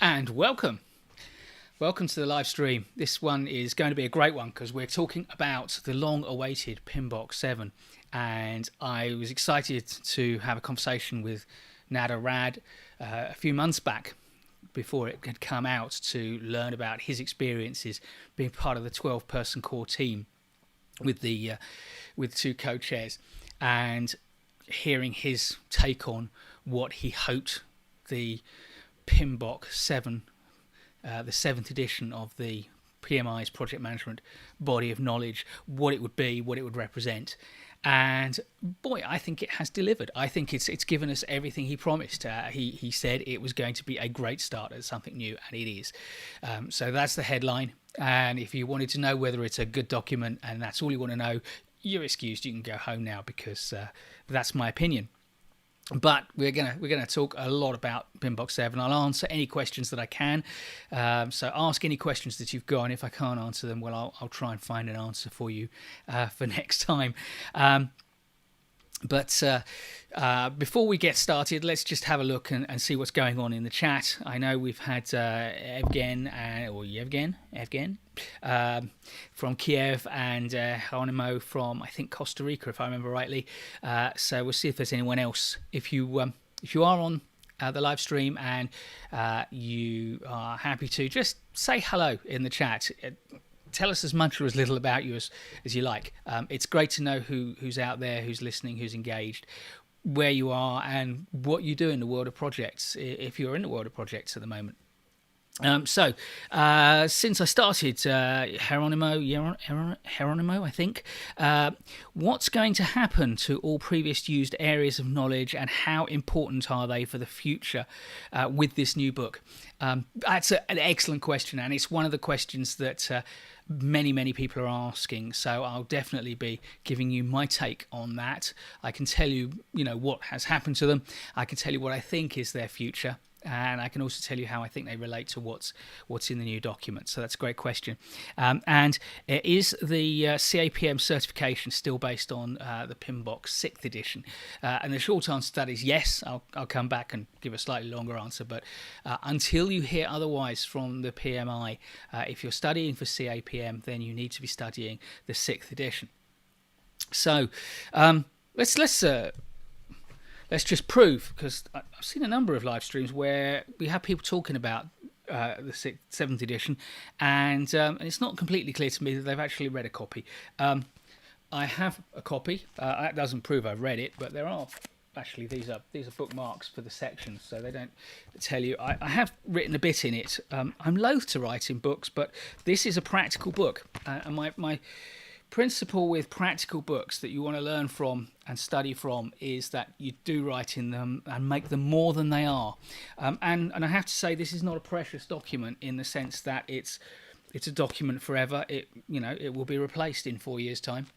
And welcome to the live stream. This one is going to be a great one because we're talking about the long-awaited PMBOK 7, and I was excited to have a conversation with Nader Rad a few months back before it had come out to learn about his experiences being part of the 12-person core team with the two co-chairs, and hearing his take on what he hoped the PMBOK 7, the 7th edition of the PMI's project management body of knowledge, what it would be, what it would represent. And boy, I think it has delivered. I think it's given us everything he promised. He said it was going to be a great start at something new, and it is. So that's the headline. And if you wanted to know whether it's a good document and that's all you want to know, you're excused. You can go home now because that's my opinion. But we're gonna talk a lot about PMBOK 7. I'll answer any questions that I can. So ask any questions that you've got, and if I can't answer them, well, I'll try and find an answer for you for next time. But before we get started, let's just have a look and see what's going on in the chat. I know we've had Evgen from Kiev and Geronimo from, I think, Costa Rica, if I remember rightly. So we'll see if there's anyone else. If you are on the live stream and you are happy to, just say hello in the chat. Tell us as much or as little about you as you like. It's great to know who's out there, who's listening, who's engaged, where you are, and what you do in the world of projects, if you're in the world of projects at the moment. So since I started, Geronimo, I think, what's going to happen to all previous used areas of knowledge, and how important are they for the future with this new book? That's an excellent question, and it's one of the questions that many people are asking. So I'll definitely be giving you my take on that. I can tell you, what has happened to them. I can tell you what I think is their future. And I can also tell you how I think they relate to what's in the new document. So that's a great question. And is the CAPM certification still based on the PMBOK 6th edition? And the short answer to that is yes. I'll come back and give a slightly longer answer. But until you hear otherwise from the PMI, if you're studying for CAPM, then you need to be studying the 6th edition. So let's just prove, because I've seen a number of live streams where we have people talking about the 7th edition, and it's not completely clear to me that they've actually read a copy. I have a copy. That doesn't prove I've read it, but there are actually these are bookmarks for the sections, so they don't tell you. I have written a bit in it. I'm loath to write in books, but this is a practical book, and my principle with practical books that you want to learn from and study from is that you do write in them and make them more than they are. And I have to say, this is not a precious document in the sense that it's a document forever. It will be replaced in 4 years' time.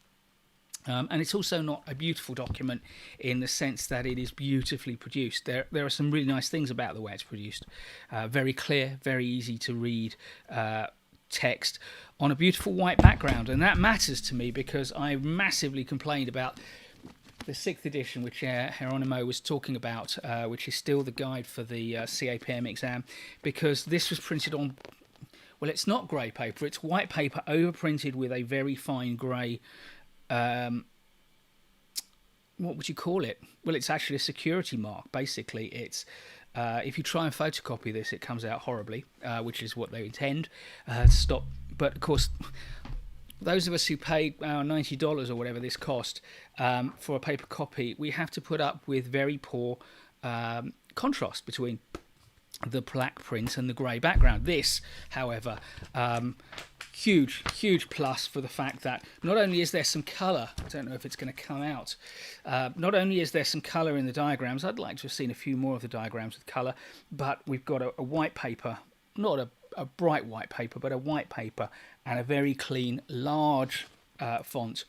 And it's also not a beautiful document in the sense that it is beautifully produced. There are some really nice things about the way it's produced. Very clear, very easy to read text on a beautiful white background, and that matters to me because I massively complained about the 6th edition, which Geronimo was talking about, which is still the guide for the CAPM exam, because this was printed on, well, it's not grey paper, it's white paper overprinted with a very fine grey, what would you call it? Well, it's actually a security mark. Basically, it's if you try and photocopy this, it comes out horribly, which is what they intend to stop. But of course, those of us who paid $90 or whatever this cost for a paper copy, we have to put up with very poor contrast between the black print and the grey background. This, however, huge plus for the fact that not only is there some colour, I don't know if it's going to come out, not only is there some colour in the diagrams, I'd like to have seen a few more of the diagrams with colour, but we've got a white paper, not a bright white paper, but a white paper, and a very clean, large font,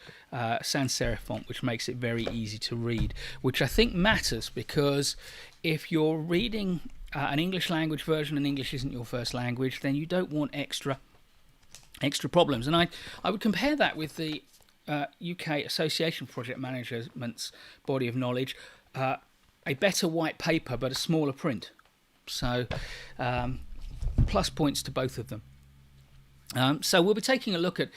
sans serif font, which makes it very easy to read, which I think matters, because if you're reading an English language version and English isn't your first language, then you don't want extra problems. And I would compare that with the UK Association Project Management's body of knowledge, a better white paper but a smaller print. So plus points to both of them. So we'll be taking a look at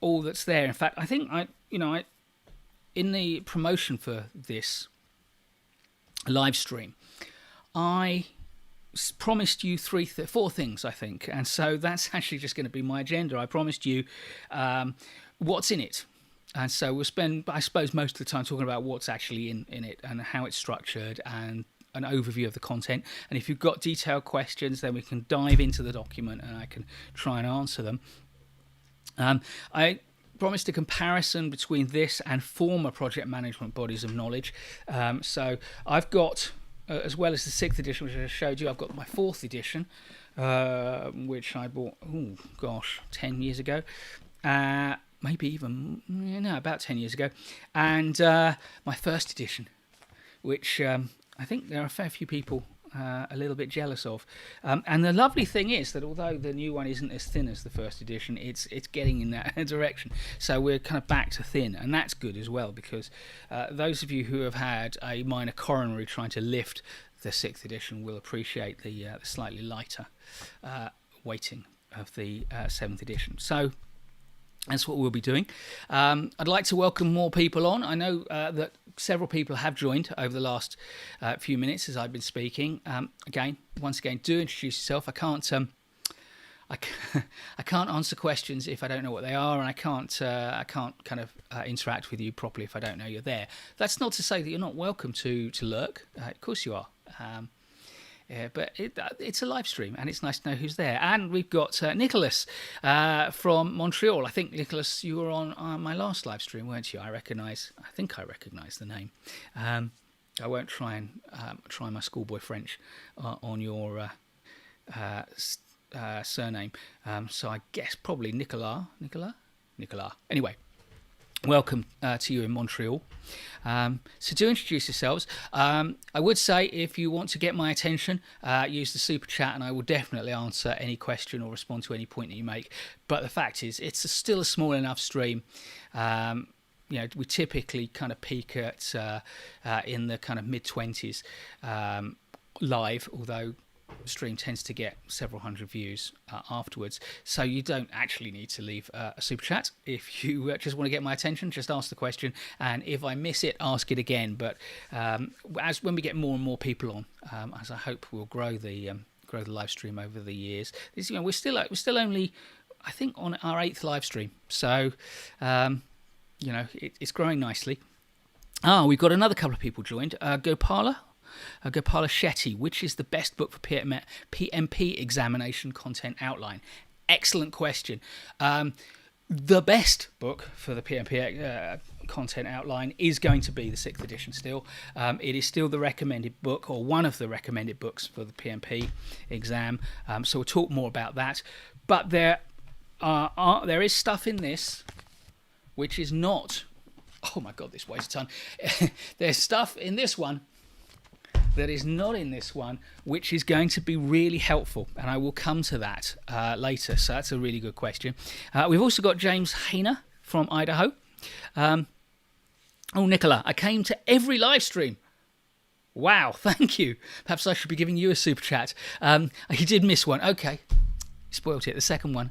all that's there. In fact, I think in the promotion for this live stream, I promised you four things, I think, and so that's actually just going to be my agenda. I promised you what's in it, and so we'll spend, I suppose, most of the time talking about what's actually in it and how it's structured and an overview of the content. And if you've got detailed questions, then we can dive into the document and I can try and answer them. I promised a comparison between this and former project management bodies of knowledge. So I've got, as well as the 6th edition, which I showed you, I've got my 4th edition, which I bought, 10 years ago. Maybe even, about 10 years ago. And my 1st edition, which I think there are a fair few people a little bit jealous of. And the lovely thing is that although the new one isn't as thin as the 1st edition, it's getting in that direction. So we're kind of back to thin, and that's good as well, because those of you who have had a minor coronary trying to lift the 6th edition will appreciate the slightly lighter weighting of the 7th edition. So that's what we'll be doing. I'd like to welcome more people on. I know that several people have joined over the last few minutes as I've been speaking. Once again, do introduce yourself. I can't answer questions if I don't know what they are, and I can't kind of interact with you properly if I don't know you're there. That's not to say that you're not welcome to lurk. Of course you are. But it's a live stream, and it's nice to know who's there. And we've got Nicholas from Montreal. I think, Nicholas, you were on my last live stream, weren't you? I think I recognise the name. I won't try and try my schoolboy French on your surname. So I guess probably Nicolas. Anyway. Welcome to you in Montreal. So do introduce yourselves. I would say if you want to get my attention, use the super chat and I will definitely answer any question or respond to any point that you make. But the fact is, it's still a small enough stream. We typically kind of peak at in the kind of mid-20s live, although stream tends to get several hundred views afterwards, so you don't actually need to leave a super chat. If you just want to get my attention, just ask the question, and if I miss it, ask it again. But when we get more and more people on, as I hope we'll grow the live stream over the years, we're still only, I think, on our 8th live stream, so it's growing nicely. We've got another couple of people joined. Gopala Shetty, which is the best book for PMP examination content outline? Excellent question. The best book for the PMP content outline is going to be the 6th edition still. It is still the recommended book, or one of the recommended books for the PMP exam. So we'll talk more about that. But there is stuff in this which is not... Oh my God, this weighs a ton. There's stuff in this one that is not in this one, which is going to be really helpful, and I will come to that later. So that's a really good question. We've also got James Hayner from Idaho. Nicola, I came to every live stream. Wow, thank you. Perhaps I should be giving you a super chat. You did miss one. Okay, spoilt it. The second one.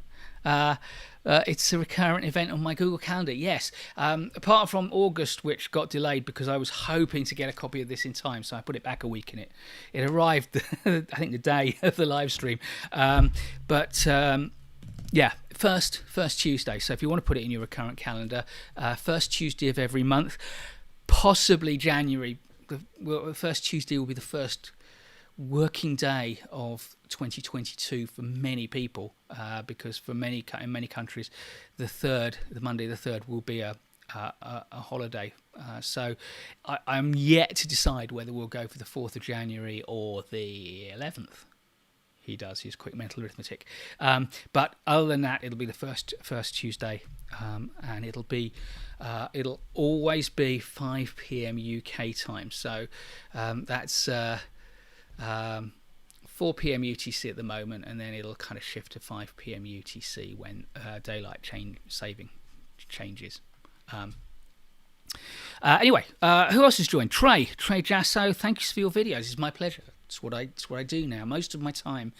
It's a recurrent event on my Google Calendar, yes. Apart from August, which got delayed because I was hoping to get a copy of this in time, so I put it back a week, and it arrived, I think, the day of the live stream. First Tuesday. So if you want to put it in your recurrent calendar, first Tuesday of every month, possibly January. The first Tuesday will be the first working day of 2022 for many people, because in many countries, the Monday the 3rd will be a holiday. So I'm yet to decide whether we'll go for the 4th of January or the 11th. He does his quick mental arithmetic. But other than that, it'll be the first Tuesday, and it'll always be 5 p.m. UK time. So that's 4 p.m. UTC at the moment, and then it'll kind of shift to 5 p.m. UTC when daylight saving changes. Anyway, who else has joined? Trey Jasso, thanks for your videos. It's my pleasure It's what I do now. Most of my time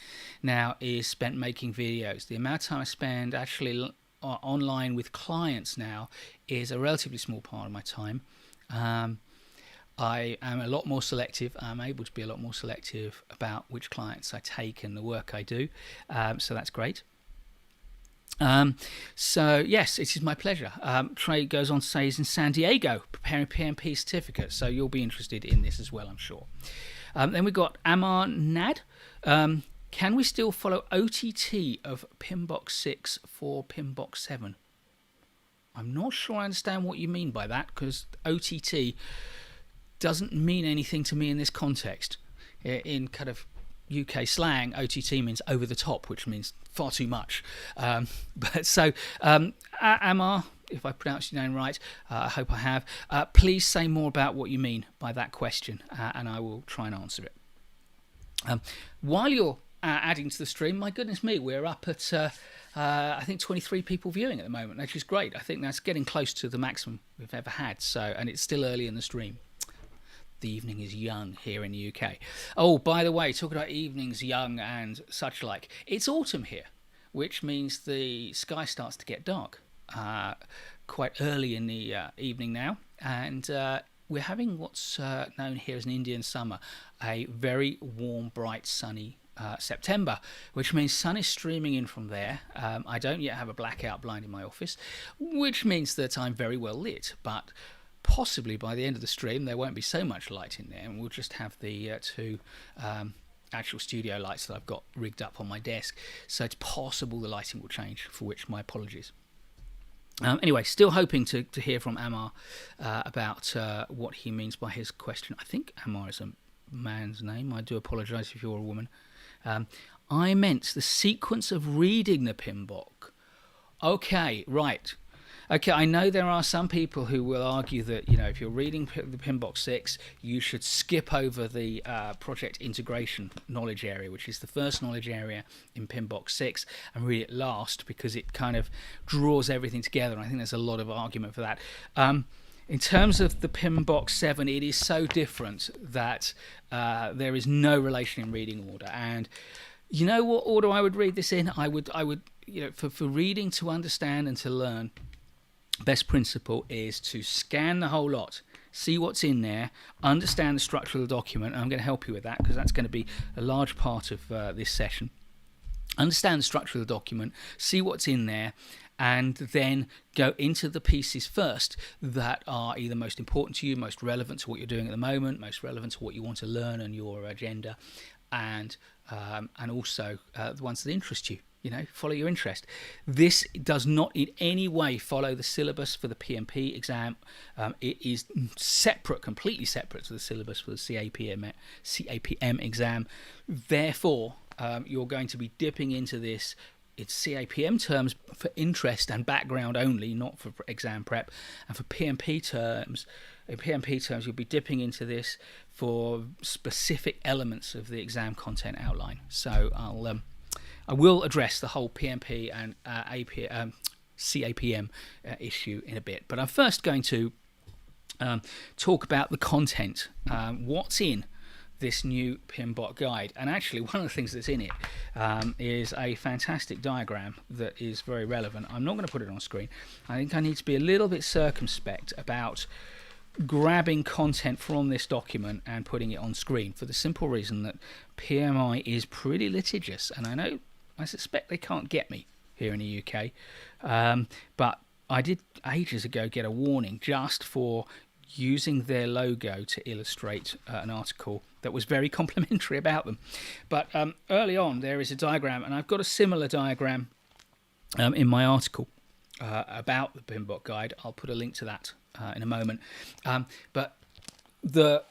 now is spent making videos. The amount of time I spend actually online with clients now is a relatively small part of my time. I am a lot more selective. I'm able to be a lot more selective about which clients I take and the work I do. So that's great. So yes, it is my pleasure. Trey goes on to say he's in San Diego preparing PMP certificate, so you'll be interested in this as well, I'm sure. Then we've got Nader Rad. Can we still follow OTT of PMBOK 6 for PMBOK 7? I'm not sure I understand what you mean by that, because OTT doesn't mean anything to me in this context. In kind of UK slang, OTT means over the top, which means far too much. But so, Amar, if I pronounced your name right, I hope I have, please say more about what you mean by that question, and I will try and answer it. While you're adding to the stream, my goodness me, we're up at, I think, 23 people viewing at the moment, which is great. I think that's getting close to the maximum we've ever had, so, and it's still early in the stream. The evening is young here in the UK. Oh, by the way, talking about evenings young and such like, it's autumn here, which means the sky starts to get dark quite early in the evening now, and we're having what's known here as an Indian summer, a very warm, bright, sunny September, which means sun is streaming in from there. I don't yet have a blackout blind in my office, which means that I'm very well lit, but possibly by the end of the stream there won't be so much light in there, and we'll just have the two actual studio lights that I've got rigged up on my desk, so it's possible the lighting will change, for which my apologies. Anyway, still hoping to hear from Amar about what he means by his question. I think Amar is a man's name. I do apologise if you're a woman. I meant the sequence of reading the PMBOK. Okay, right. Okay, I know there are some people who will argue that, you know, if you're reading the PMBOK 6, you should skip over the project integration knowledge area, which is the first knowledge area in PMBOK 6, and read it last because it kind of draws everything together. And I think there's a lot of argument for that. In terms of the PMBOK 7, it is so different that there is no relation in reading order. And you know what order I would read this in? I would, you know, for reading to understand and to learn, best principle is to scan the whole lot, see what's in there, understand the structure of the document, and I'm going to help you with that because that's going to be a large part of this session. Understand the structure of the document, see what's in there, and then go into the pieces first that are either most important to you, most relevant to what you're doing at the moment, most relevant to what you want to learn and your agenda, and also the ones that interest you. You know, follow your interest. This does not in any way follow the syllabus for the PMP exam. It is separate, completely separate to the syllabus for the CAPM exam. Therefore, you're going to be dipping into this. It's CAPM terms for interest and background only, not for exam prep. And for PMP terms, you'll be dipping into this for specific elements of the exam content outline. So I will address the whole PMP and CAPM issue in a bit, but I'm first going to talk about the content, what's in this new PMBOK guide. And actually, one of the things that's in it is a fantastic diagram that is very relevant. I'm not going to put it on screen. I think I need to be a little bit circumspect about grabbing content from this document and putting it on screen, for the simple reason that PMI is pretty litigious, and I suspect they can't get me here in the UK, but I did ages ago get a warning just for using their logo to illustrate an article that was very complimentary about them. But early on there is a diagram, and I've got a similar diagram in my article about the PMBOK guide. I'll put a link to that in a moment. But the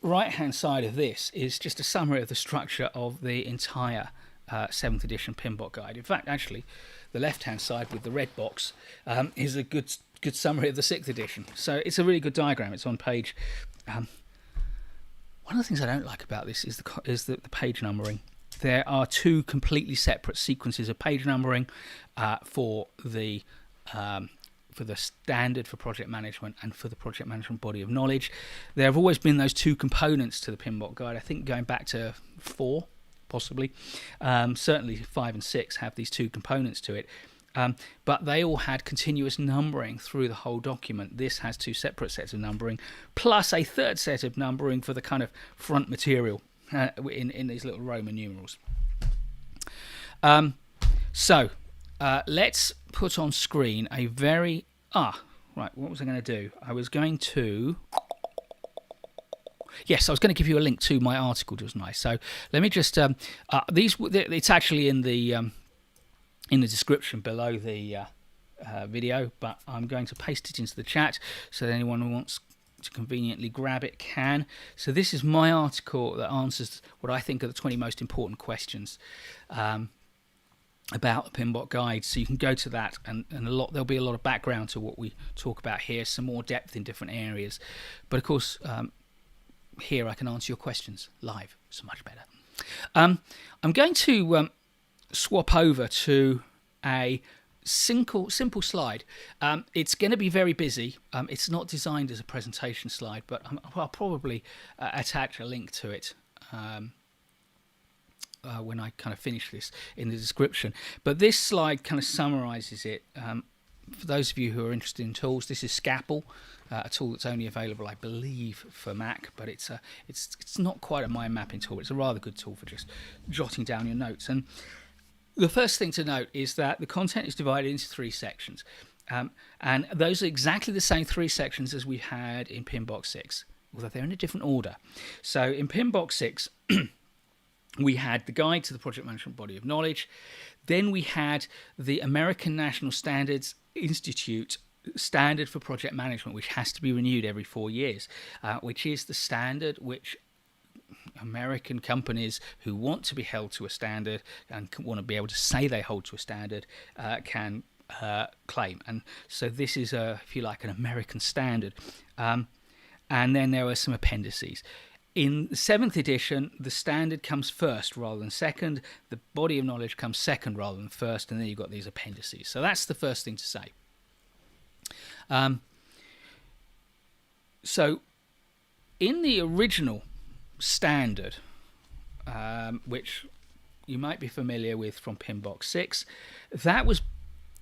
right hand side of this is just a summary of the structure of the entire 7th edition PMBOK guide. In fact, actually, the left-hand side with the red box is a good summary of the 6th edition. So it's a really good diagram. It's on page... one of the things I don't like about this is the page numbering. There are two completely separate sequences of page numbering for the standard for project management and for the project management body of knowledge. There have always been those two components to the PMBOK guide. I think going back to 4, possibly, certainly 5 and 6 have these two components to it. But they all had continuous numbering through the whole document. This has 2 separate sets of numbering, plus a third set of numbering for the kind of front material in these little Roman numerals. So let's put on screen a very... right, what was I going to do? I was going to... Yes, I was going to give you a link to my article, wasn't I? So let me just... it's actually in the description below the video, but I'm going to paste it into the chat so that anyone who wants to conveniently grab it can. So this is my article that answers what I think are the 20 most important questions about the PMBOK guide. So you can go to that, and there'll be a lot of background to what we talk about here, some more depth in different areas. But of course, here I can answer your questions live, so much better. I'm going to swap over to a simple slide. It's going to be very busy. It's not designed as a presentation slide, but I'll probably attach a link to it when I kind of finish this in the description. But this slide kind of summarizes it. For those of you who are interested in tools, this is Scapple, a tool that's only available, I believe, for Mac, but it's not quite a mind mapping tool. It's a rather good tool for just jotting down your notes. And the first thing to note is that the content is divided into 3 sections, and those are exactly the same 3 sections as we had in PMBOK 6, although they're in a different order. So in PMBOK 6, we had the guide to the project management body of knowledge. Then we had the American National Standards Institute standard for project management, which has to be renewed every 4 years, which is the standard which American companies who want to be held to a standard and want to be able to say they hold to a standard can claim. And so this is, if you like, an American standard. And then there are some appendices. In the 7th edition, the standard comes first rather than second. The body of knowledge comes second rather than first, and then you've got these appendices. So that's the first thing to say. So in the original standard, which you might be familiar with from PMBOK 6, that was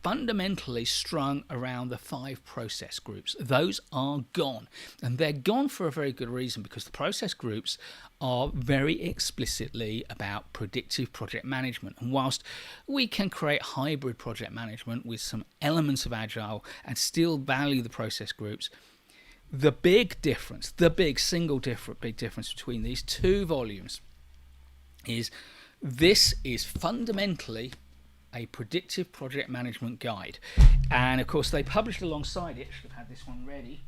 fundamentally strung around the 5 process groups. Those are gone, and they're gone for a very good reason, because the process groups are very explicitly about predictive project management. And whilst we can create hybrid project management with some elements of agile and still value the process groups, the big difference, the big difference between these 2 volumes is this is fundamentally a predictive project management guide. And of course they published alongside it, should have had this one ready,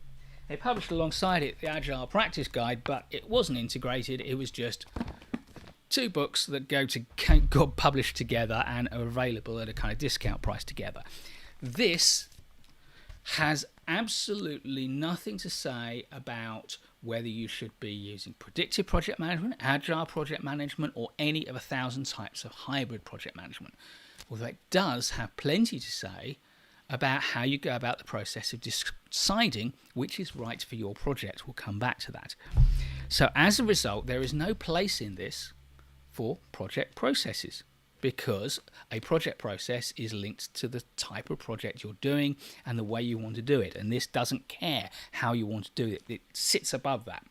they published alongside it the Agile Practice Guide, but it wasn't integrated. It was just 2 books that got published together and are available at a kind of discount price together. This has absolutely nothing to say about whether you should be using predictive project management, agile project management, or any of 1,000 types of hybrid project management. Although it does have plenty to say about how you go about the process of deciding which is right for your project. We'll come back to that. So as a result, there is no place in this for project processes, because a project process is linked to the type of project you're doing and the way you want to do it. And this doesn't care how you want to do it. It sits above that.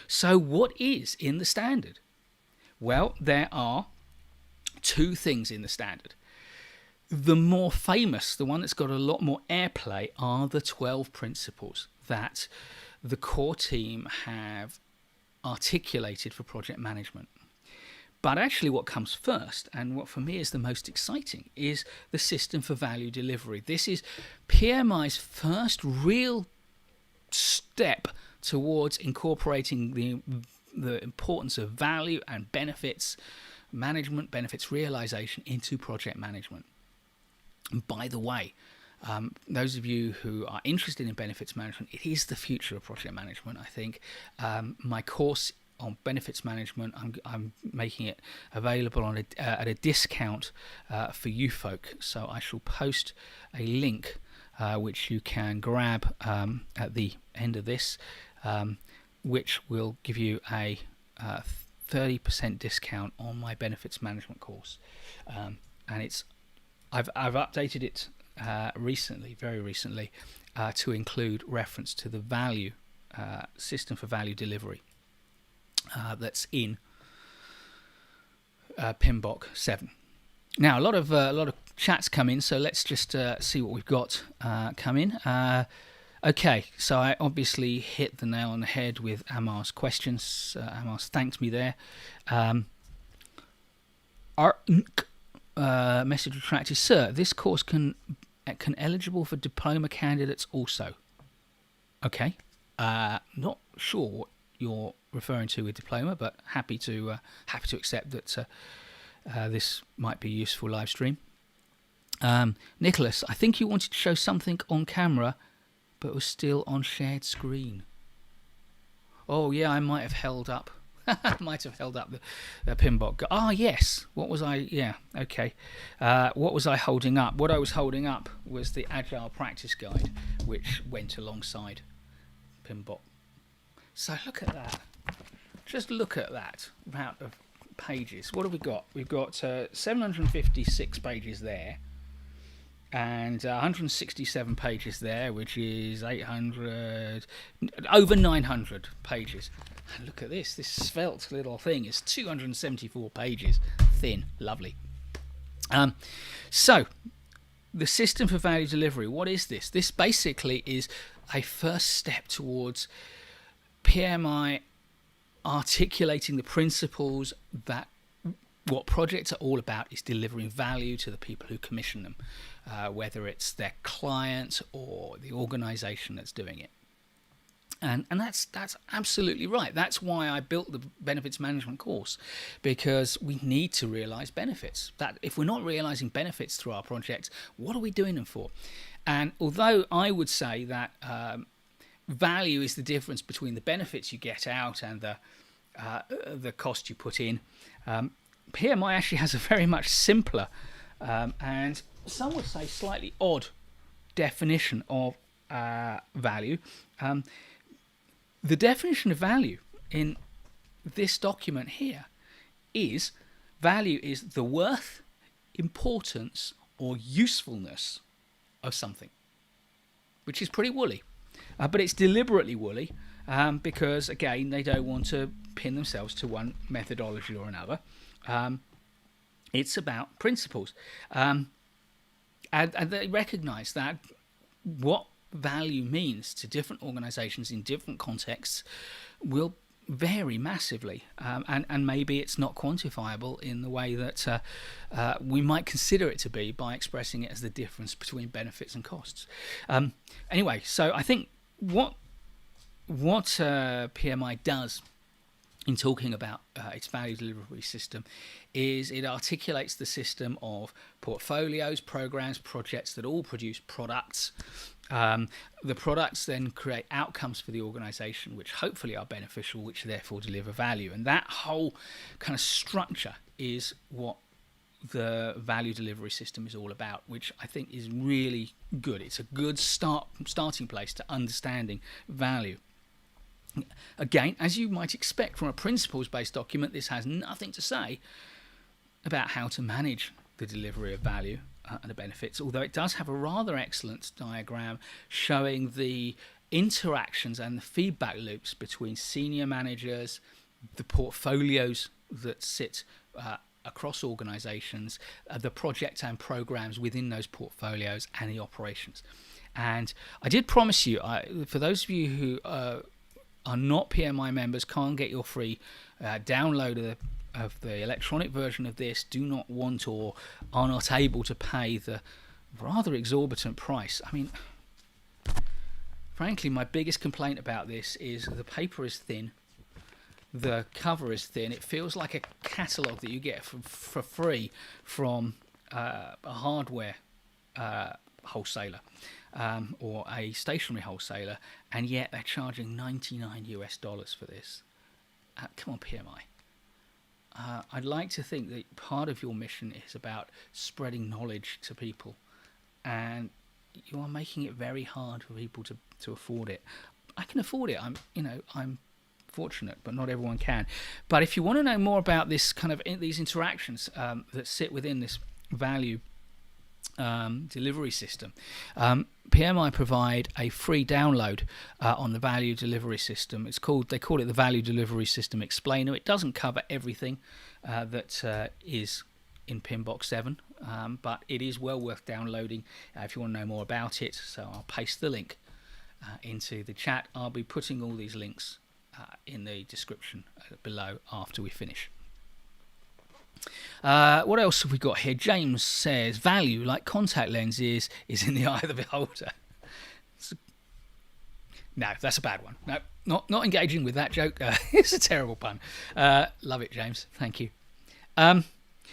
So what is in the standard? Well, there are 2 things in the standard. The more famous, the one that's got a lot more airplay, are the 12 principles that the core team have articulated for project management. But actually what comes first, and what for me is the most exciting, is the system for value delivery. This is PMI's first real step towards incorporating the importance of value and benefits management, benefits realization into project management. And by the way, those of you who are interested in benefits management, it is the future of project management, I think. My course on benefits management, I'm making it available on at a discount for you folk. So I shall post a link which you can grab at the end of this, which will give you a 30% discount on my benefits management course. And I've updated it recently, very recently, to include reference to the value system for value delivery that's in PMBOK 7. Now, a lot of chats come in, so let's just see what we've got come in. Okay, so I obviously hit the nail on the head with Amar's questions. Amar's thanked me there. Our message retracted. Sir, this course can eligible for diploma candidates also. Okay, not sure what you're referring to with diploma, but happy to accept that this might be a useful live stream. Nicholas, I think you wanted to show something on camera, but was still on shared screen. Oh yeah, I might have held up. the PMBOK. Ah, yes. What was I? Yeah, okay. What was I holding up? What I was holding up was the Agile Practice Guide, which went alongside PMBOK. So look at that. Just look at that amount of pages. What have we got? We've got 756 pages there, and 167 pages there, which is 800, over 900 pages. And look at this svelte little thing is 274 pages thin. Lovely. So the system for value delivery, what is this? This basically is a first step towards PMI articulating the principles that what projects are all about is delivering value to the people who commission them, whether it's their client or the organization that's doing it. And that's absolutely right. That's why I built the benefits management course, because we need to realize benefits. That if we're not realizing benefits through our projects, what are we doing them for? And although I would say that value is the difference between the benefits you get out and the cost you put in, PMI actually has a very much simpler and some would say slightly odd definition of value. The definition of value in this document here is value is the worth, importance, or usefulness of something, which is pretty woolly. But it's deliberately woolly because, again, they don't want to pin themselves to one methodology or another. It's about principles. And they recognize that what value means to different organizations in different contexts will vary massively, and maybe it's not quantifiable in the way that we might consider it to be by expressing it as the difference between benefits and costs. Anyway, so I think what PMI does in talking about its value delivery system is it articulates the system of portfolios, programs, projects that all produce products. The products then create outcomes for the organization, which hopefully are beneficial, which therefore deliver value. And that whole kind of structure is what the value delivery system is all about, which I think is really good. It's a good starting place to understanding value. Again, as you might expect from a principles-based document, this has nothing to say about how to manage the delivery of value and the benefits, although it does have a rather excellent diagram showing the interactions and the feedback loops between senior managers, the portfolios that sit across organizations, the project and programs within those portfolios, and the operations. And I did promise you, for those of you who are not PMI members, can't get your free download of the electronic version of this, do not want or are not able to pay the rather exorbitant price. I mean, frankly, my biggest complaint about this is the paper is thin, the cover is thin. It feels like a catalogue that you get for free from a hardware wholesaler or a stationary wholesaler, and yet they're charging $99 for this. Come on, PMI. I'd like to think that part of your mission is about spreading knowledge to people, and you are making it very hard for people to afford it. I can afford it. I'm fortunate, but not everyone can. But if you want to know more about this kind of these interactions that sit within this value delivery system, PMI provide a free download on the value delivery system. They call it the Value Delivery System Explainer. It doesn't cover everything that is in PMBOK 7, but it is well worth downloading if you want to know more about it. So I'll paste the link into the chat. I'll be putting all these links in the description below after we finish. What else have we got here? James says value, like contact lenses, is in the eye of the beholder. No, that's a bad one. No, not engaging with that joke. It's a terrible pun. Love it, James. Thank you.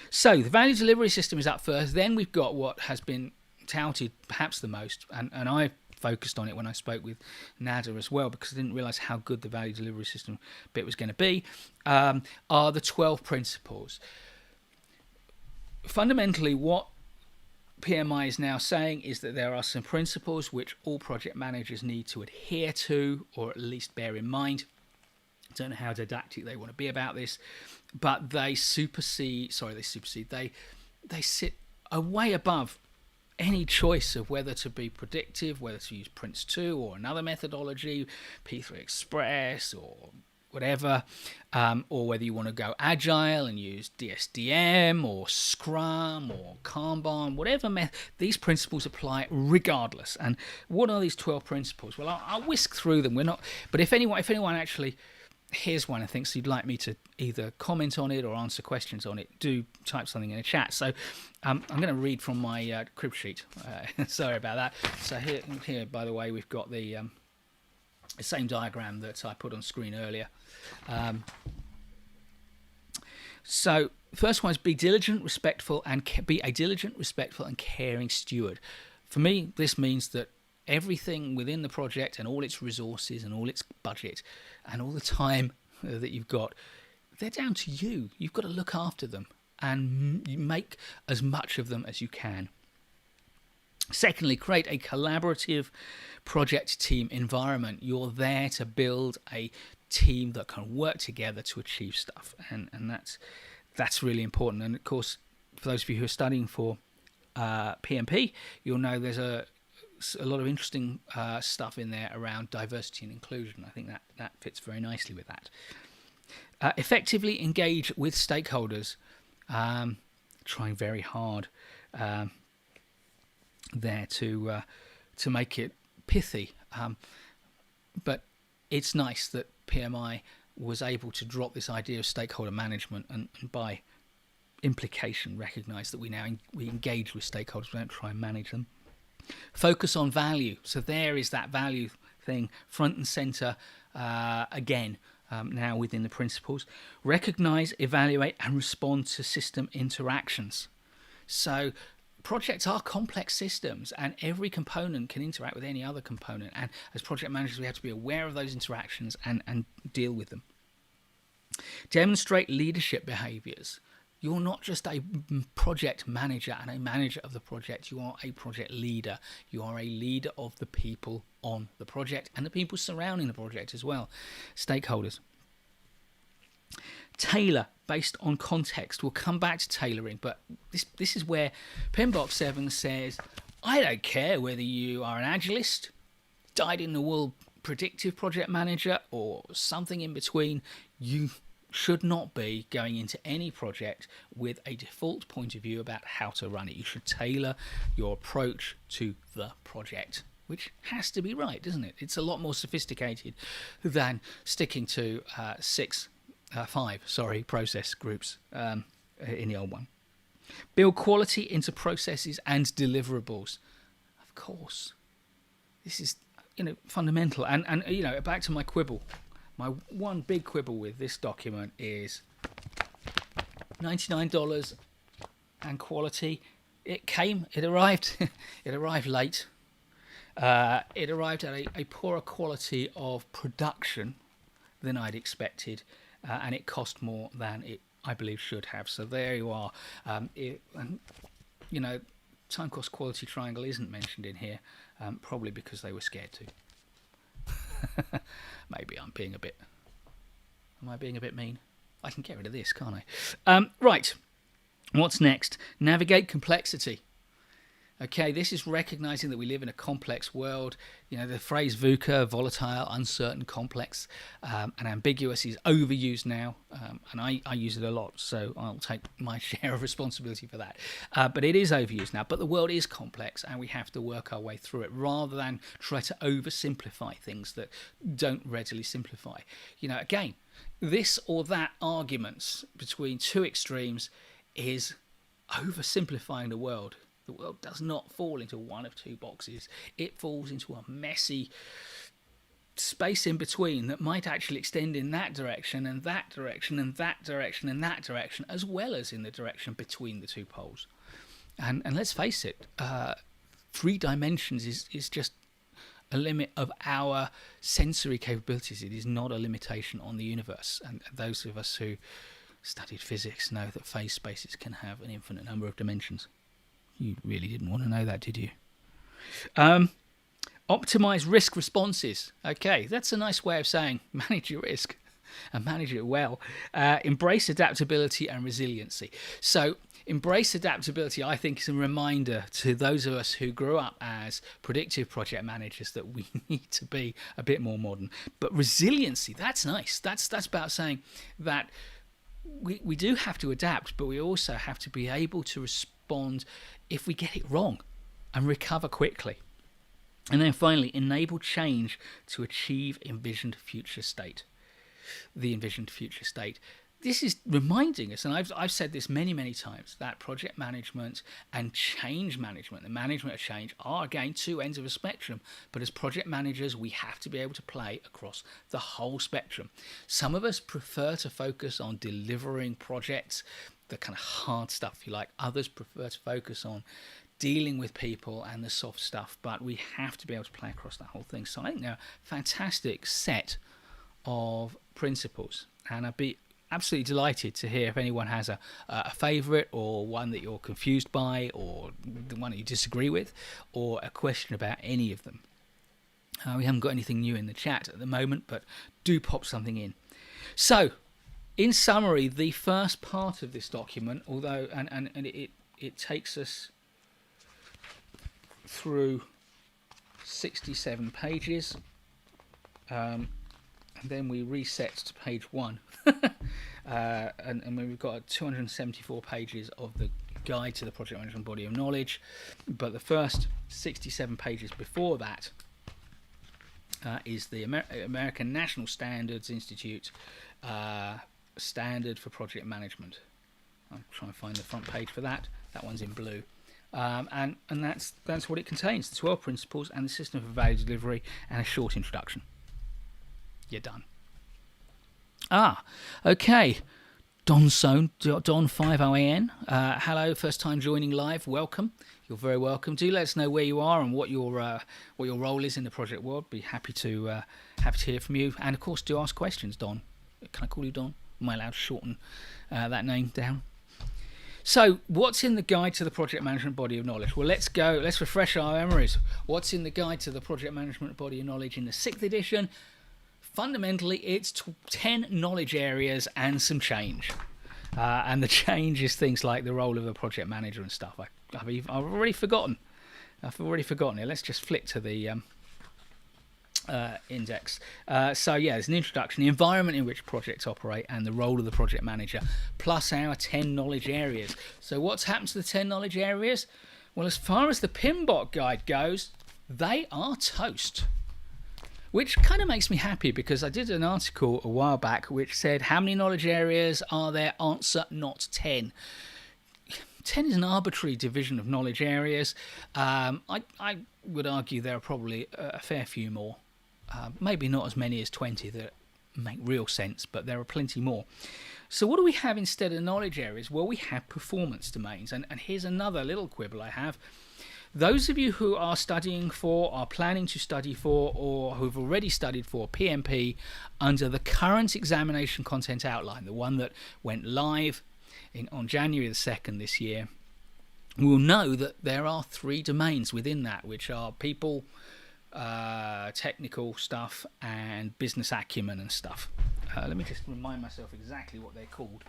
So the value delivery system is up first. Then we've got what has been touted perhaps the most, and I focused on it when I spoke with Nader as well, because I didn't realise how good the value delivery system bit was going to be, are the 12 principles. Fundamentally, what PMI is now saying is that there are some principles which all project managers need to adhere to, or at least bear in mind. I don't know how didactic they want to be about this, but they sit way above any choice of whether to be predictive, whether to use Prince 2 or another methodology, P3 Express or whatever, or whether you want to go agile and use DSDM or Scrum or Kanban, whatever these principles apply regardless. And what are these 12 principles? Well, I'll whisk through them. But if anyone actually here's one and thinks you'd like me to either comment on it or answer questions on it, do type something in the chat. So I'm going to read from my crib sheet. Sorry about that. So here, by the way, we've got the same diagram that I put on screen earlier. So first one is be a diligent, respectful, and caring steward. For me, this means that everything within the project and all its resources and all its budget and all the time that you've got, they're down to you. You've got to look after them and you make as much of them as you can. Secondly, create a collaborative project team environment. You're there to build a team that can work together to achieve stuff, and that's really important. And of course, for those of you who are studying for PMP, you'll know there's a lot of interesting stuff in there around diversity and inclusion. I think that fits very nicely with that. Effectively engage with stakeholders, trying very hard there to make it pithy, but it's nice that PMI was able to drop this idea of stakeholder management and by implication recognise that we engage with stakeholders. We don't try and manage them. Focus on value. So there is that value thing front and centre again now within the principles. Recognise, evaluate and respond to system interactions. So projects are complex systems and every component can interact with any other component, and as project managers we have to be aware of those interactions and deal with them. Demonstrate leadership behaviours. You're not just a project manager and a manager of the project, you are a project leader. You are a leader of the people on the project and the people surrounding the project as well, stakeholders. Tailor based on context. We'll come back to tailoring, but this is where PMBOK 7 says, I don't care whether you are an agilist, dyed-in-the-wool predictive project manager, or something in between. You should not be going into any project with a default point of view about how to run it. You should tailor your approach to the project, which has to be right, doesn't it? It's a lot more sophisticated than sticking to five process groups in the old one. Build quality into processes and deliverables. Of course, this is fundamental. And back to my quibble. My one big quibble with this document is $99 and quality. It arrived late. It arrived at a poorer quality of production than I'd expected, and it cost more than it, I believe, should have. So there you are. time cost quality triangle isn't mentioned in here, probably because they were scared to. Maybe I'm being a bit... Am I being a bit mean? I can get rid of this, can't I? Right. What's next? Navigate complexity. Okay, this is recognizing that we live in a complex world. You know, the phrase VUCA, volatile, uncertain, complex, and ambiguous, is overused now, and I use it a lot, so I'll take my share of responsibility for that. But it is overused now. But the world is complex, and we have to work our way through it rather than try to oversimplify things that don't readily simplify. You know, again, this or that arguments between two extremes is oversimplifying the world. The world does not fall into one of two boxes. It falls into a messy space in between that might actually extend in that direction and that direction and that direction and that direction, as well as in the direction between the two poles. And let's face it, 3 dimensions is just a limit of our sensory capabilities. It is not a limitation on the universe. And those of us who studied physics know that phase spaces can have an infinite number of dimensions. You really didn't want to know that, did you? Optimize risk responses. Okay, that's a nice way of saying manage your risk and manage it well. Embrace adaptability and resiliency. So embrace adaptability, I think, is a reminder to those of us who grew up as predictive project managers that we need to be a bit more modern. But resiliency, that's nice. That's about saying that we do have to adapt, but we also have to be able to respond if we get it wrong and recover quickly. And then finally, enable change to achieve envisioned future state. The envisioned future state. This is reminding us, and I've said this many times, that project management and change management, the management of change, are again 2 ends of a spectrum. But as project managers, we have to be able to play across the whole spectrum. Some of us prefer to focus on delivering projects, the kind of hard stuff, if you like. Others prefer to focus on dealing with people and the soft stuff, but we have to be able to play across that whole thing. So I think they're a fantastic set of principles, and I'd be absolutely delighted to hear if anyone has a favourite, or one that you're confused by, or the one that you disagree with, or a question about any of them. We haven't got anything new in the chat at the moment, but do pop something in. So, in summary, the first part of this document, although and it takes us through 67 pages, and then we reset to page 1, and we've got 274 pages of the guide to the project management body of knowledge, but the first 67 pages before that is the American National Standards Institute standard for project management. I'll try and find the front page for that. That one's in blue. And that's what it contains: the 12 principles and the system for value delivery, and a short introduction. You're done. Okay. Don 50AN. Hello, first time joining live. Welcome. You're very welcome. Do let us know where you are and what your role is in the project world. Be happy to hear from you. And of course, do ask questions, Don. Can I call you Don? Am I allowed to shorten that name down? So, what's in the guide to the project management body of knowledge? Well, let's refresh our memories. What's in the guide to the project management body of knowledge in the 6th edition? Fundamentally, it's 10 knowledge areas and some change. And the change is things like the role of a project manager and stuff. I've already forgotten. it. Let's just flick to the index. So yeah, there's an introduction, the environment in which projects operate, and the role of the project manager, plus our 10 knowledge areas. So what's happened to the 10 knowledge areas? Well, as far as the PMBOK guide goes, they are toast. Which kind of makes me happy, because I did an article a while back which said, how many knowledge areas are there? Answer, not 10. 10 is an arbitrary division of knowledge areas. I would argue there are probably a fair few more. Maybe not as many as 20 that make real sense, but there are plenty more. So what do we have instead of knowledge areas? Well, we have performance domains. And here's another little quibble I have. Those of you who are studying for, are planning to study for, or who've already studied for PMP under the current examination content outline, the one that went live on January the 2nd this year, we'll know that there are 3 domains within that, which are people, technical stuff, and business acumen and stuff. Let me just remind myself exactly what they're called,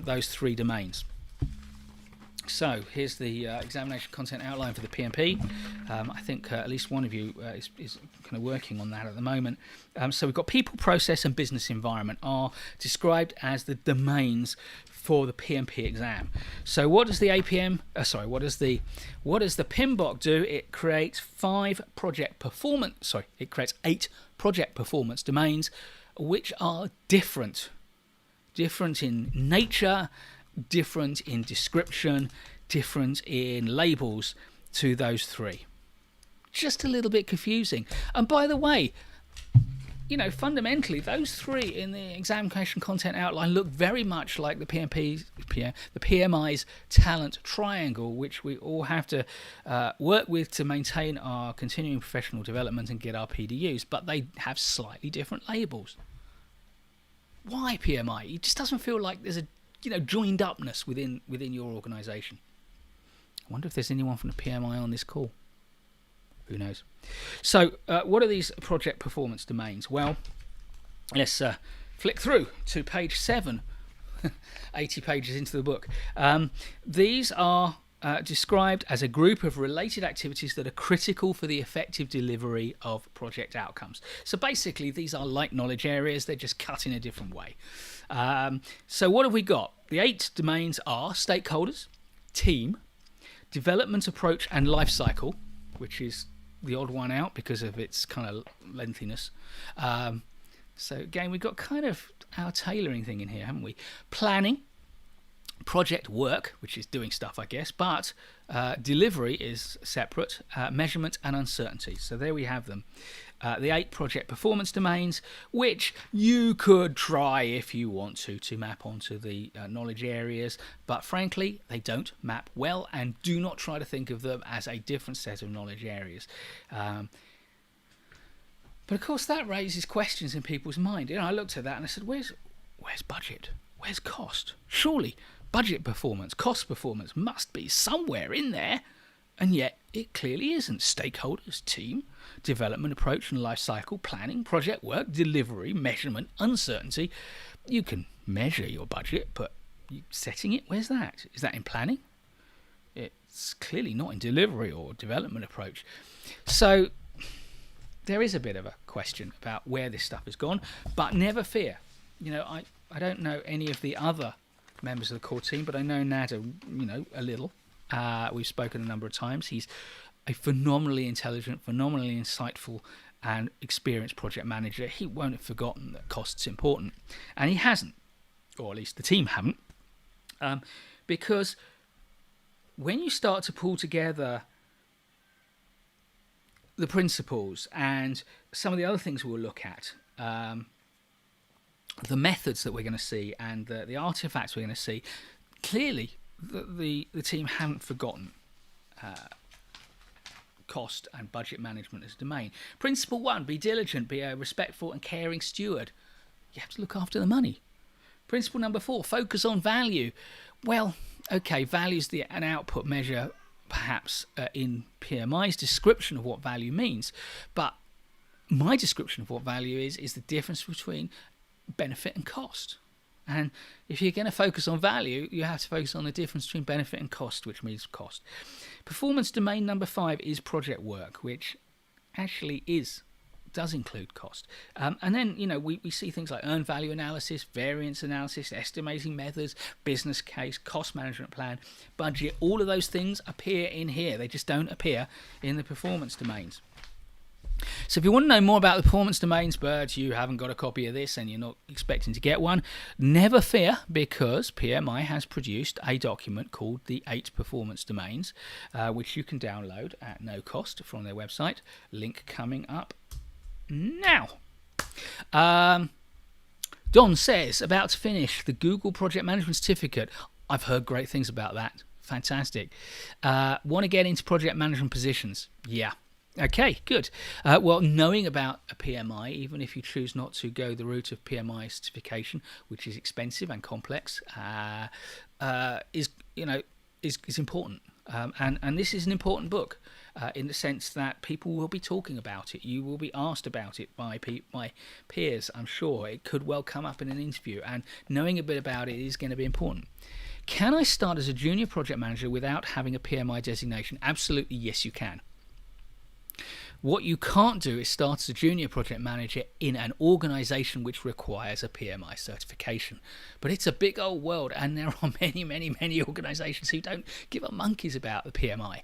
those 3 domains. So here's the examination content outline for the PMP. I think at least one of you is kind of working on that at the moment. So we've got people, process, and business environment are described as the domains for the PMP exam. So what does the APM? What does the PMBOK do? It creates 8 project performance domains, which are different in nature, different in description, different in labels to those 3. Just a little bit confusing. And by the way, fundamentally, those 3 in the examination content outline look very much like the PMI's talent triangle, which we all have to work with to maintain our continuing professional development and get our PDUs, but they have slightly different labels. Why PMI? It just doesn't feel like there's a joined upness within your organisation. I wonder if there's anyone from the PMI on this call. Who knows? So, what are these project performance domains? Well, let's flick through to page 7, 80 pages into the book. These are described as a group of related activities that are critical for the effective delivery of project outcomes. So basically, these are like knowledge areas, they're just cut in a different way. So what have we got? The 8 domains are stakeholders, team, development approach and life cycle, which is the odd one out because of its kind of lengthiness. So again, we've got kind of our tailoring thing in here, haven't we? Planning, project work, which is doing stuff, I guess, but delivery is separate, measurement and uncertainty. So there we have them. The 8 project performance domains, which you could try if you want to map onto the knowledge areas, but frankly, they don't map well, and do not try to think of them as a different set of knowledge areas. But of course, that raises questions in people's mind. I looked at that and I said, where's budget? Where's cost? Surely budget performance, cost performance must be somewhere in there, and yet it clearly isn't. Stakeholders, team, development approach and life cycle, planning, project work, delivery, measurement, uncertainty. You can measure your budget, but setting it, where's that? Is that in planning? It's clearly not in delivery or development approach. So there is a bit of a question about where this stuff has gone, but never fear. I don't know any of the other members of the core team, but I know Nader, a little. We've spoken a number of times. He's a phenomenally intelligent, phenomenally insightful and experienced project manager. He won't have forgotten that cost's important, and he hasn't, or at least the team haven't, because when you start to pull together the principles and some of the other things we'll look at, the methods that we're going to see and the artifacts we're going to see, clearly the team haven't forgotten cost and budget management as a domain. Principle 1, be diligent, be a respectful and caring steward. You have to look after the money. Principle number 4, focus on value. Well, okay, value is an output measure, perhaps in PMI's description of what value means, but my description of what value is the difference between benefit and cost. And if you're going to focus on value, you have to focus on the difference between benefit and cost, which means cost. Performance domain number 5 is project work, which actually does include cost. And then, we see things like earned value analysis, variance analysis, estimating methods, business case, cost management plan, budget. All of those things appear in here. They just don't appear in the performance domains. So if you want to know more about the performance domains, but you haven't got a copy of this and you're not expecting to get one, never fear, because PMI has produced a document called the 8 Performance Domains, which you can download at no cost from their website. Link coming up now. Don says, about to finish the Google Project Management Certificate. I've heard great things about that. Fantastic. Want to get into project management positions? Yeah. Okay, good. Well, knowing about a PMI, even if you choose not to go the route of PMI certification, which is expensive and complex, is important. And this is an important book in the sense that people will be talking about it. You will be asked about it by peers, I'm sure. It could well come up in an interview, and knowing a bit about it is going to be important. Can I start as a junior project manager without having a PMI designation? Absolutely, yes, you can. What you can't do is start as a junior project manager in an organisation which requires a PMI certification. But it's a big old world, and there are many, many, many organisations who don't give a monkeys about the PMI.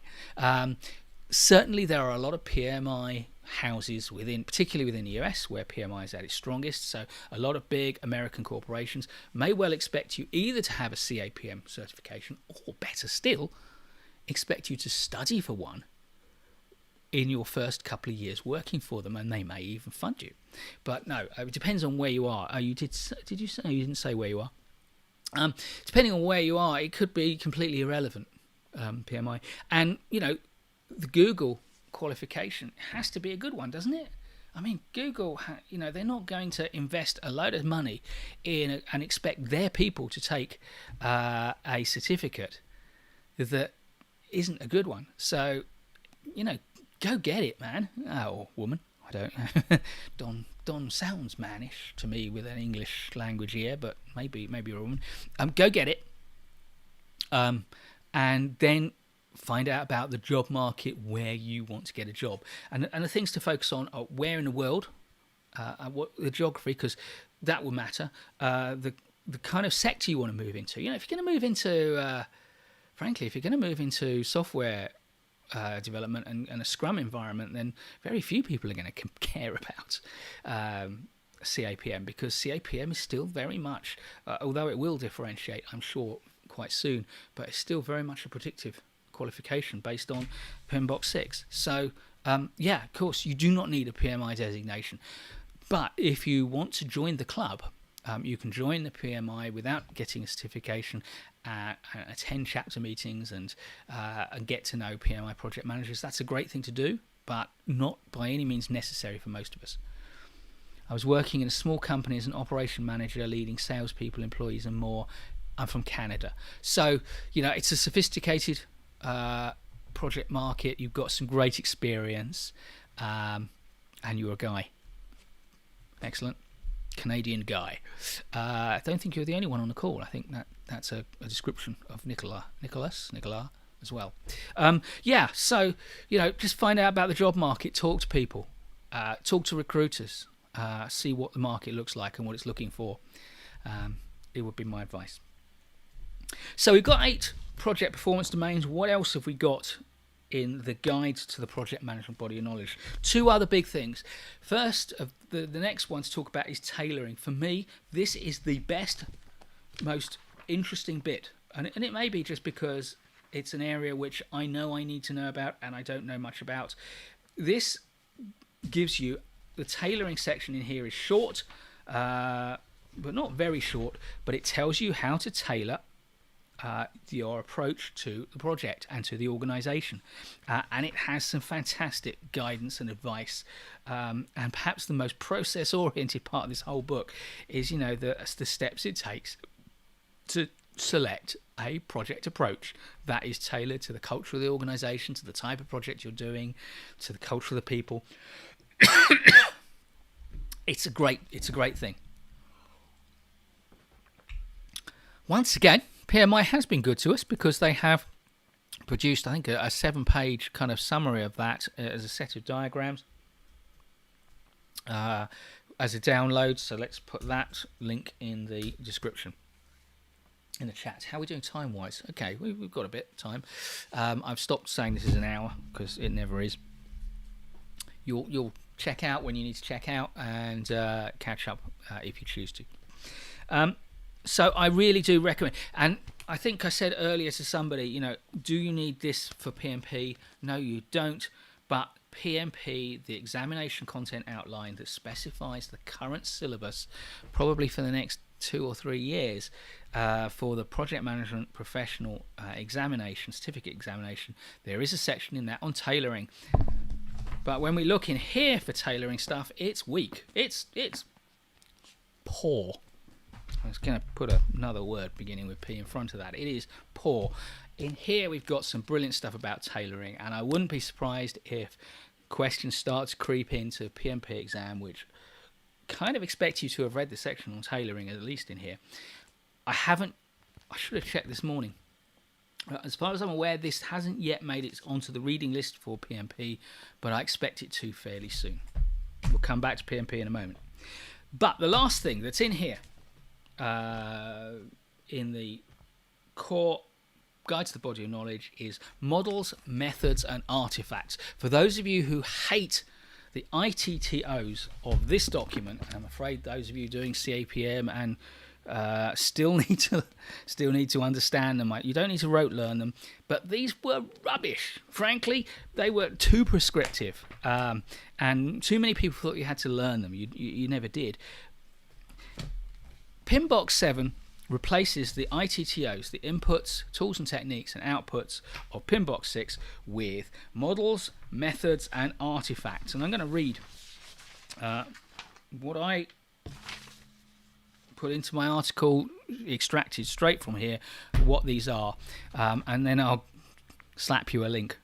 Certainly, there are a lot of PMI houses particularly within the US, where PMI is at its strongest. So a lot of big American corporations may well expect you either to have a CAPM certification, or better still, expect you to study for one in your first couple of years working for them, and they may even fund you. But no, it depends on where you are. Did you say you didn't say where you are? Depending on where you are, it could be completely irrelevant, PMI. And the Google qualification has to be a good one, doesn't it? I mean, Google, they're not going to invest a load of money in and expect their people to take a certificate that isn't a good one. So, go get it, man. Or woman. I don't know. Don sounds mannish to me with an English language here, but maybe you're a woman. Go get it. And then find out about the job market where you want to get a job. And the things to focus on are where in the world, what the geography, because that will matter. The kind of sector you want to move into. If you're going to move into, frankly, if you're going to move into software development and a Scrum environment, then very few people are going to care about CAPM, because CAPM is still very much, although it will differentiate, I'm sure, quite soon, but it's still very much a predictive qualification based on PMBOK 6. So, of course, you do not need a PMI designation. But if you want to join the club, you can join the PMI without getting a certification, attend chapter meetings and get to know PMI project managers. That's a great thing to do, but not by any means necessary for most of us. I was working in a small company as an operation manager, leading salespeople, employees and more. I'm from Canada. So, it's a sophisticated project market. You've got some great experience, and you're a guy. Excellent. Canadian guy. I don't think you're the only one on the call. I think that's a description of Nicola as well. So just find out about the job market, talk to people, talk to recruiters, see what the market looks like and what it's looking for. It would be my advice. So we've got 8 project performance domains. What else have we got in the guide to the project management body of knowledge? 2 other big things. First, the next one to talk about is tailoring. For me, this is the best, most interesting bit. And it may be just because it's an area which I know I need to know about and I don't know much about. This gives you, the tailoring section in here is short, but not very short, but it tells you how to tailor your approach to the project and to the organisation, and it has some fantastic guidance and advice, and perhaps the most process-oriented part of this whole book is the steps it takes to select a project approach that is tailored to the culture of the organisation, to the type of project you're doing, to the culture of the people. It's a great thing. Once again, PMI has been good to us because they have produced, I think, a 7-page kind of summary of that as a set of diagrams as a download. So let's put that link in the description, in the chat. How are we doing time-wise? Okay, we've got a bit of time. I've stopped saying this is an hour because it never is. You'll check out when you need to check out and catch up if you choose to. So I really do recommend, and I think I said earlier to somebody, do you need this for PMP? No, you don't. But PMP, the examination content outline that specifies the current syllabus, probably for the next 2 or 3 years, for the project management professional examination, certificate examination, there is a section in that on tailoring. But when we look in here for tailoring stuff, it's weak. It's poor. I was going to put another word beginning with P in front of that. It is poor. in here we've got some brilliant stuff about tailoring, and I wouldn't be surprised if questions start to creep into PMP exam, which kind of expect you to have read the section on tailoring, at least in here. I should have checked this morning. As far as I'm aware, this hasn't yet made it onto the reading list for PMP, but I expect it to fairly soon. We'll come back to PMP in a moment. But the last thing that's in here, in the core Guide to the Body of Knowledge, is models, methods, and artifacts. For those of you who hate the ITTOs of this document, and I'm afraid those of you doing CAPM and still need to understand them. You don't need to rote learn them, but these were rubbish. Frankly, they were too prescriptive, and too many people thought you had to learn them. You never did. PMBOK 7 replaces the ITTOs, the inputs, tools and techniques, and outputs of PMBOK 6 with models, methods, and artifacts. And I'm going to read what I put into my article, extracted straight from here, what these are, and then I'll slap you a link.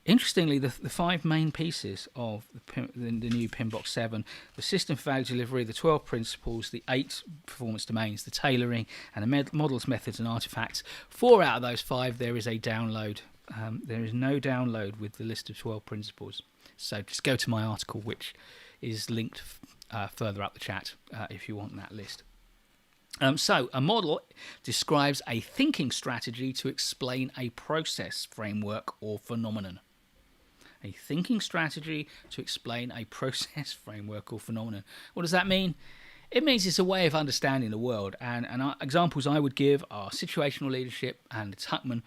Interestingly, the 5 main pieces of the new PMBOK 7, the system for value delivery, the 12 principles, the 8 performance domains, the tailoring, and the models, methods, and artifacts. 4 out of those 5, there is a download. There is no download with the list of 12 principles. So just go to my article, which is linked further up the chat if you want that list. So a model describes a thinking strategy to explain a process, framework, or phenomenon. A thinking strategy to explain a process, framework, or phenomenon. What does that mean? It means it's a way of understanding the world, and examples I would give are situational leadership and the Tuckman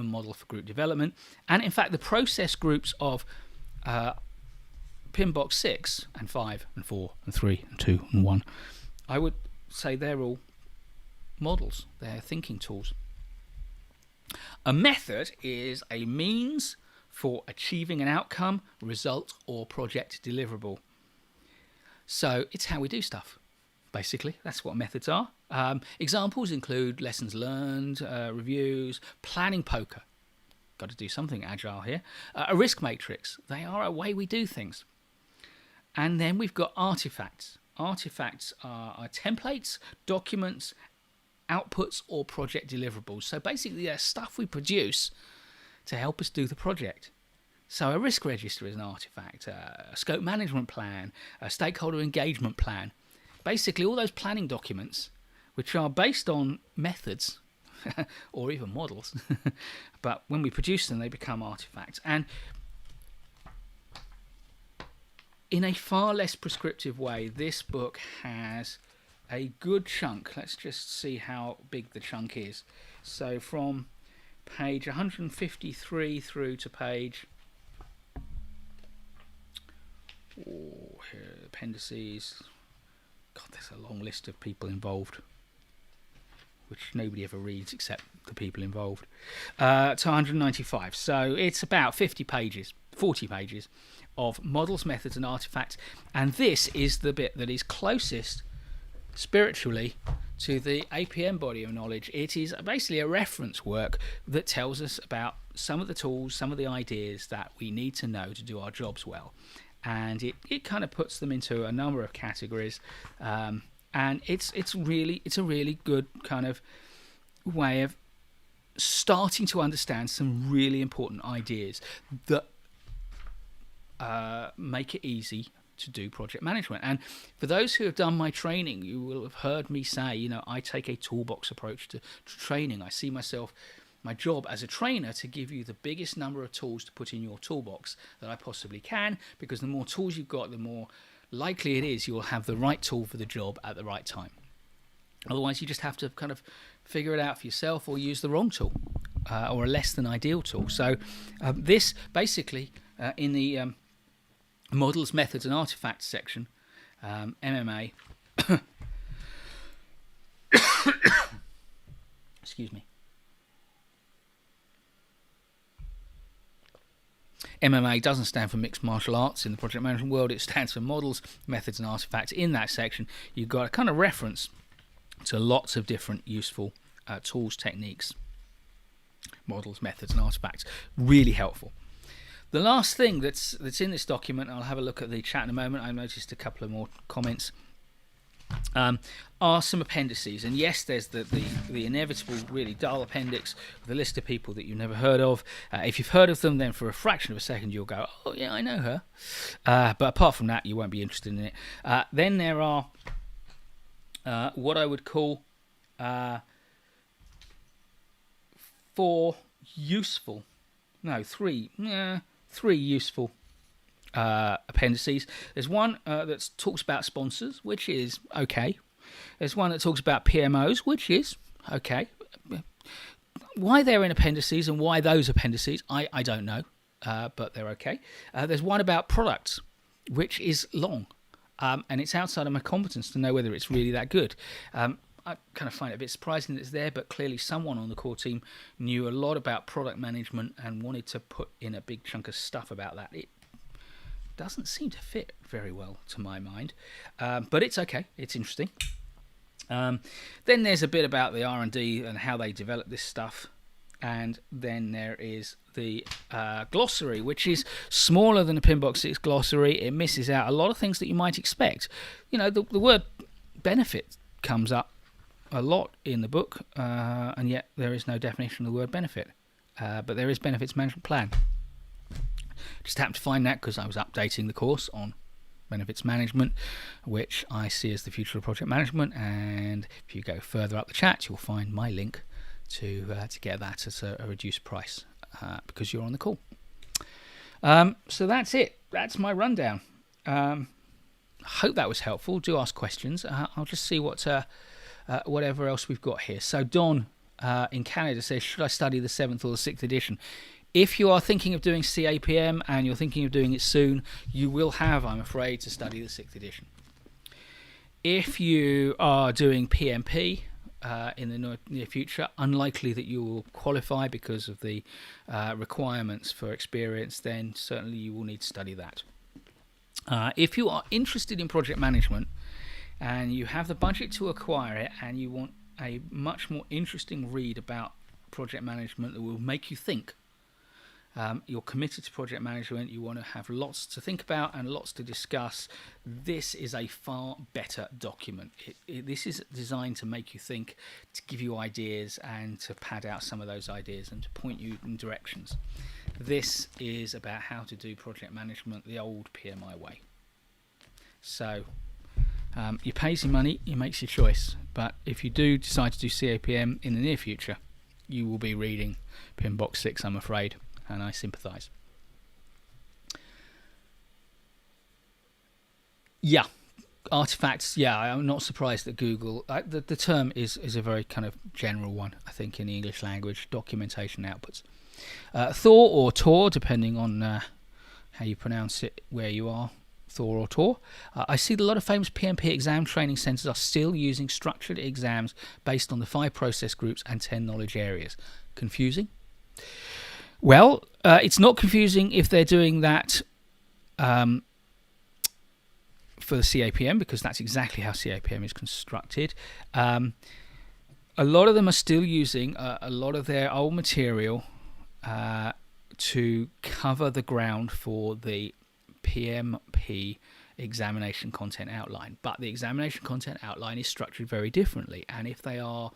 model for group development, and in fact the process groups of PMBOK 6 and 5 and 4 and 3 and 2 and 1. I would say they're all models. They're thinking tools. A method is a means for achieving an outcome, result, or project deliverable. So it's how we do stuff, basically. That's what methods are. Examples include lessons learned, reviews, planning poker. Got to do something agile here. A risk matrix. They are a way we do things. And then we've got artifacts. Artifacts are templates, documents, outputs, or project deliverables. So basically, they're stuff we produce to help us do the project. So a risk register is an artifact, a scope management plan, a stakeholder engagement plan. Basically, all those planning documents, which are based on methods or even models, but when we produce them, they become artifacts. And in a far less prescriptive way, this book has a good chunk. Let's just see how big the chunk is. So from page 153 through to page... Oh, here, appendices. God, there's a long list of people involved, which nobody ever reads except the people involved. To 195. So it's about 40 pages of models, methods, and artifacts. And this is the bit that is closest spiritually to the APM body of knowledge. It is basically a reference work that tells us about some of the tools, some of the ideas that we need to know to do our jobs well. And it kind of puts them into a number of categories, and it's a really good kind of way of starting to understand some really important ideas that make it easy to do project management. And for those who have done my training, you will have heard me say, I take a toolbox approach to training. I see my job as a trainer to give you the biggest number of tools to put in your toolbox that I possibly can, because the more tools you've got, the more likely it is you will have the right tool for the job at the right time. Otherwise, you just have to kind of figure it out for yourself or use the wrong tool or a less than ideal tool. So this basically in the models, methods, and artifacts section, MMA, excuse me, MMA doesn't stand for mixed martial arts in the project management world. It stands for models, methods, and artifacts. In that section, you've got a kind of reference to lots of different useful tools, techniques, models, methods, and artifacts. Really helpful. The last thing that's in this document, I'll have a look at the chat in a moment. I noticed a couple of more comments. Are some appendices, and yes, there's the inevitable really dull appendix with a list of people that you've never heard of. If you've heard of them, then for a fraction of a second you'll go, oh yeah, I know her, but apart from that you won't be interested in it. Then there are what I would call three useful appendices. There's one that talks about sponsors, which is okay. There's one that talks about PMOs, which is okay. Why they're in appendices and why those appendices, I don't know, but they're okay. There's one about products, which is long, and it's outside of my competence to know whether it's really that good. I kind of find it a bit surprising that it's there, but clearly someone on the core team knew a lot about product management and wanted to put in a big chunk of stuff about that. It doesn't seem to fit very well to my mind, but it's okay. It's interesting. Then there's a bit about the R&D and how they develop this stuff, and then there is the glossary, which is smaller than the PMBOK 6 glossary. It misses out a lot of things that you might expect. You know, the word benefit comes up a lot in the book, and yet there is no definition of the word benefit, but there is benefits management plan. Just happened to find that because I was updating the course on benefits management, which I see as the future of project management, and if you go further up the chat you'll find my link to get that at a reduced price because you're on the call. So that's it. That's my rundown. I hope that was helpful. Do ask questions. I'll just see whatever else we've got here. So Don in Canada says, should I study the 7th or the 6th edition? If you are thinking of doing CAPM and you're thinking of doing it soon, you will have, I'm afraid, to study the 6th edition. If you are doing PMP in the near future, unlikely that you will qualify because of the requirements for experience, then certainly you will need to study that. If you are interested in project management and you have the budget to acquire it and you want a much more interesting read about project management that will make you think, you're committed to project management, you want to have lots to think about and lots to discuss, this is a far better document. This is designed to make you think, to give you ideas and to pad out some of those ideas and to point you in directions. This is about how to do project management the old PMI way. So you pay some money, you make your choice, but if you do decide to do CAPM in the near future, you will be reading PMBOK 6, I'm afraid, and I sympathise. Yeah, artifacts. Yeah, I'm not surprised that Google. The term is a very kind of general one, I think, in the English language. Documentation outputs. Thor or Tor, depending on how you pronounce it, where you are. Thor or Tor. I see that a lot of famous PMP exam training centres are still using structured exams based on the 5 process groups and 10 knowledge areas. Confusing? Well, it's not confusing if they're doing that for the CAPM, because that's exactly how CAPM is constructed. A lot of them are still using a lot of their old material to cover the ground for the PMP examination content outline. But the examination content outline is structured very differently, and if they are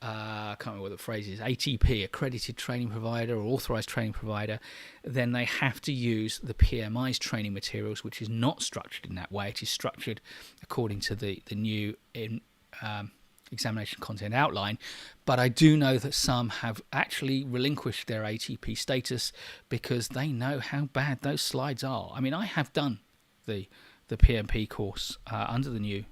I can't remember what the phrase is, ATP, accredited training provider or authorized training provider, then they have to use the PMI's training materials, which is not structured in that way. It is structured according to the new examination content outline. But I do know that some have actually relinquished their ATP status because they know how bad those slides are. I mean, I have done the PMP course under the new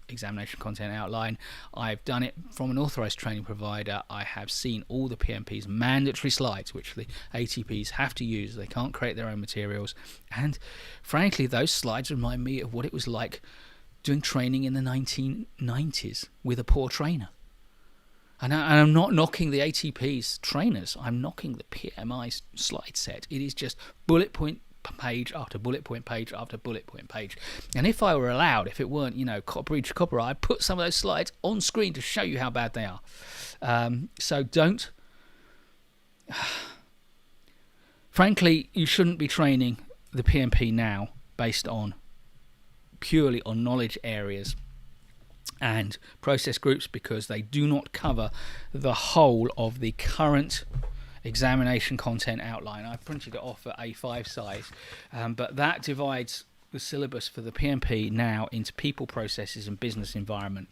examination content outline. I've done it from an authorized training provider. I have seen all the PMP's mandatory slides, which the ATPs have to use. They can't create their own materials, and frankly those slides remind me of what it was like doing training in the 1990s with a poor trainer. And I'm not knocking the ATP's trainers, I'm knocking the PMI's slide set. It is just bullet point page after bullet point page after bullet point page. And if I were allowed, if it weren't, breach of copyright, I'd put some of those slides on screen to show you how bad they are. So don't. Frankly, you shouldn't be training the PMP now based on purely on knowledge areas and process groups, because they do not cover the whole of the current examination content outline. I've printed it off at A5 size, but that divides the syllabus for the PMP now into people, processes and business environment.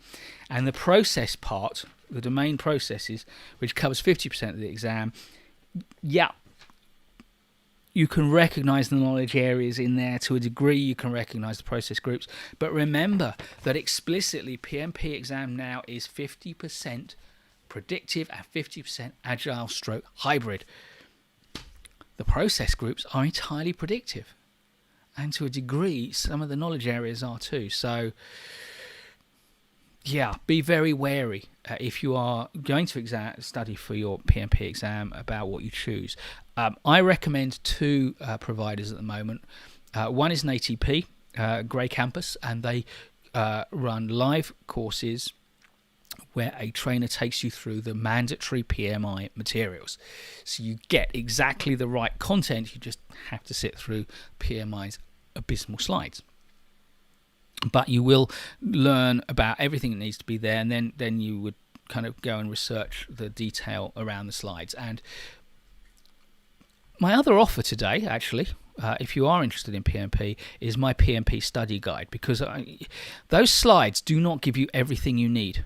And the process part, the domain processes, which covers 50% of the exam, you can recognize the knowledge areas in there to a degree. You can recognize the process groups. But remember that explicitly PMP exam now is 50% predictive and 50% agile stroke hybrid. The process groups are entirely predictive. And to a degree, some of the knowledge areas are too. So, be very wary if you are going to study for your PMP exam about what you choose. I recommend two providers at the moment. One is an ATP, Grey Campus, and they run live courses where a trainer takes you through the mandatory PMI materials. So you get exactly the right content, you just have to sit through PMI's abysmal slides. But you will learn about everything that needs to be there, and then you would kind of go and research the detail around the slides. And my other offer today, actually, if you are interested in PMP, is my PMP study guide, because those slides do not give you everything you need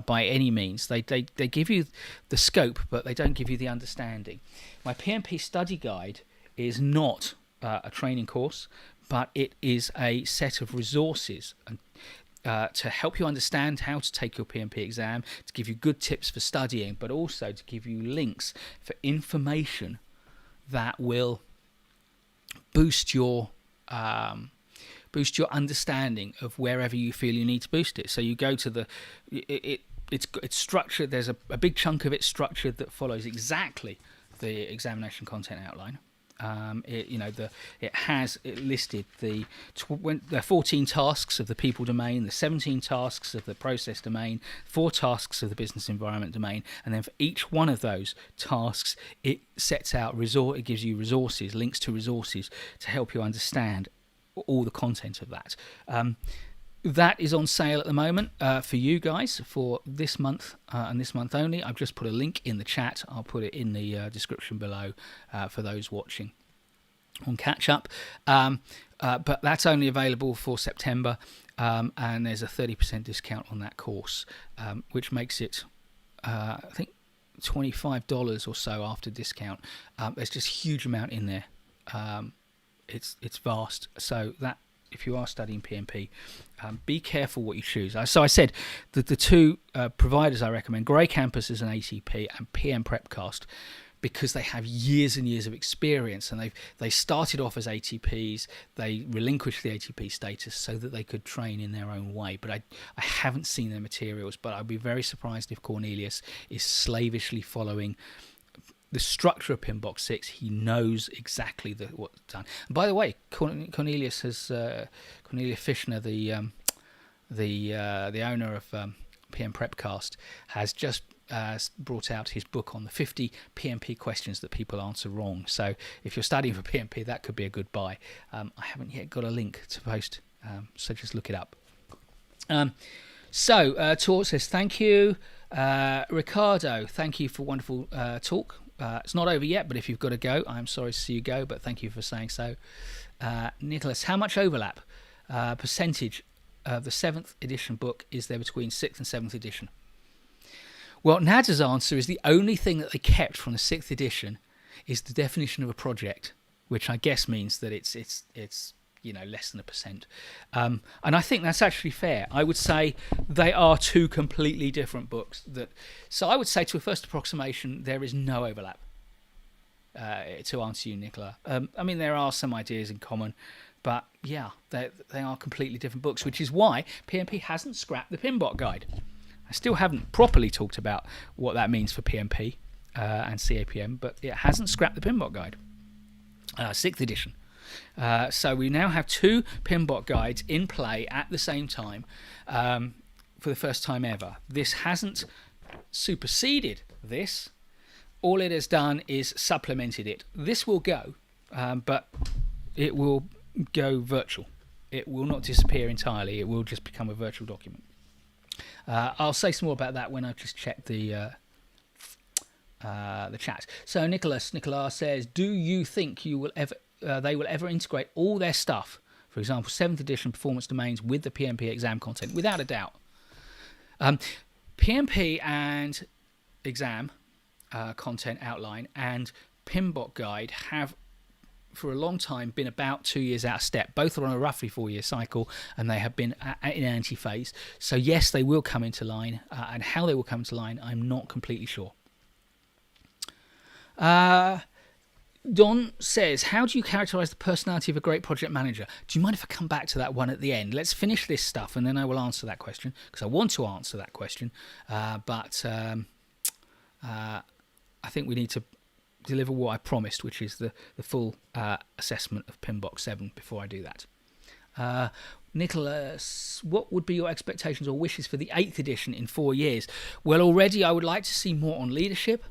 by any means. They give you the scope, but they don't give you the understanding. My PMP study guide is not a training course, but it is a set of resources to help you understand how to take your PMP exam, to give you good tips for studying, but also to give you links for information that will boost your understanding of wherever you feel you need to boost it. So you go to it's structured. There's a big chunk of it structured that follows exactly the examination content outline. It has listed the 14 tasks of the people domain, the 17 tasks of the process domain, 4 tasks of the business environment domain, and then for each one of those tasks, it sets out it gives you resources, links to resources to help you understand all the content of that. That is on sale at the moment for you guys for this month and this month only. I've just put a link in the chat. I'll put it in the description below for those watching on catch up. But that's only available for September, and there's a 30% discount on that course, which makes it, I think, $25 or so after discount. There's just a huge amount in there. It's vast. So that, if you are studying PMP, be careful what you choose. So I said that the two providers I recommend, Grey Campus is an ATP and PM Prepcast, because they have years and years of experience, and they started off as ATPs. They relinquished the ATP status so that they could train in their own way. But I haven't seen their materials, but I'd be very surprised if Cornelius is slavishly following the structure of PMBOK 6. He knows exactly what's done. And by the way, Cornelius Fishner, the owner of PM Prepcast, has just brought out his book on the 50 PMP questions that people answer wrong. So if you're studying for PMP, that could be a good buy. I haven't yet got a link to post, so just look it up. Tort says, thank you. Ricardo, thank you for wonderful talk. It's not over yet, but if you've got to go, I'm sorry to see you go, but thank you for saying so. Nicholas, how much overlap percentage of the 7th edition book is there between 6th and 7th edition? Well, Nader's answer is the only thing that they kept from the 6th edition is the definition of a project, which I guess means that it's less than 1%. And I think that's actually fair. I would say they are two completely different books. So I would say, to a first approximation, there is no overlap, to answer you, Nicola. I mean, there are some ideas in common, but yeah, they are completely different books, which is why PMP hasn't scrapped the PMBOK guide. I still haven't properly talked about what that means for PMP and CAPM, but it hasn't scrapped the PMBOK guide, 6th edition. So we now have 2 PMBOK guides in play at the same time for the first time ever. This hasn't superseded this. All it has done is supplemented it. This will go, but it will go virtual. It will not disappear entirely. It will just become a virtual document. I'll say some more about that when I've just checked the chat. So Nicholas says, do you think they will ever integrate all their stuff, for example 7th edition performance domains, with the PMP exam content? Without a doubt. PMP and exam content outline and PMBOK guide have for a long time been about 2 years out of step. Both are on a roughly 4-year cycle, and they have been in anti-phase. So yes, they will come into line, and how they will come into line, I'm not completely sure. Don says, how do you characterize the personality of a great project manager? Do you mind if I come back to that one at the end? Let's finish this stuff, and then I will answer that question, because I want to answer that question, but I think we need to deliver what I promised, which is the full assessment of PMBOK 7 before I do that. Nicholas, what would be your expectations or wishes for the 8th edition in 4 years? Well, already I would like to see more on leadership.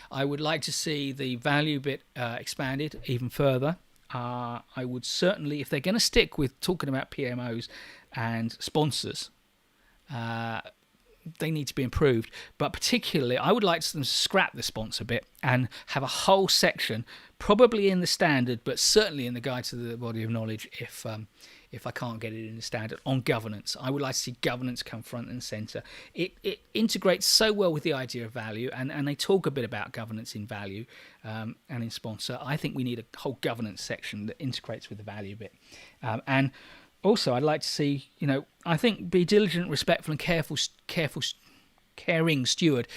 I would like to see the value bit expanded even further. I would certainly, if they're going to stick with talking about PMOs and sponsors, they need to be improved. But particularly, I would like them to scrap the sponsor bit and have a whole section, probably in the standard, but certainly in the guide to the body of knowledge, if I can't get it in the standard, on governance. I would like to see governance come front and centre. It integrates so well with the idea of value, and they talk a bit about governance in value and in sponsor. I think we need a whole governance section that integrates with the value bit. And also, I'd like to see, I think be diligent, respectful, and caring steward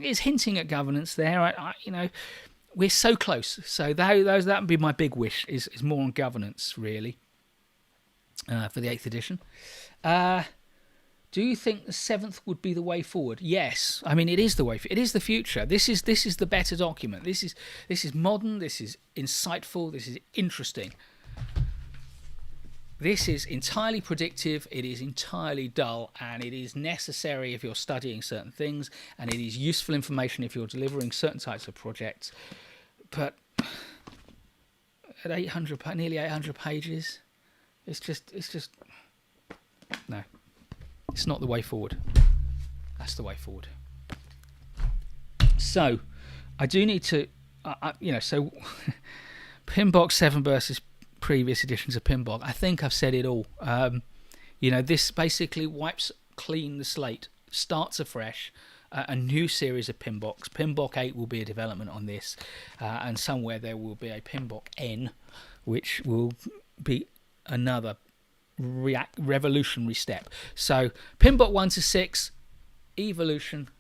is hinting at governance there. We're so close. So that would be my big wish, is more on governance, really, for the 8th edition. Do you think the 7th would be the way forward? Yes. I mean, it is the way. It is the future. This is the better document. This is modern. This is insightful. This is interesting. This is entirely predictive, it is entirely dull, and it is necessary if you're studying certain things, and it is useful information if you're delivering certain types of projects. But at nearly 800 pages, it's just no, it's not the way forward. That's the way forward. So I do need to, so PMBOK 7 versus previous editions of PMBOK. I think I've said it all. This basically wipes clean the slate, starts afresh, a new series of PMBOKs. PMBOK 8 will be a development on this, and somewhere there will be a PMBOK N, which will be another revolutionary step. So PMBOK 1 to 6, evolution,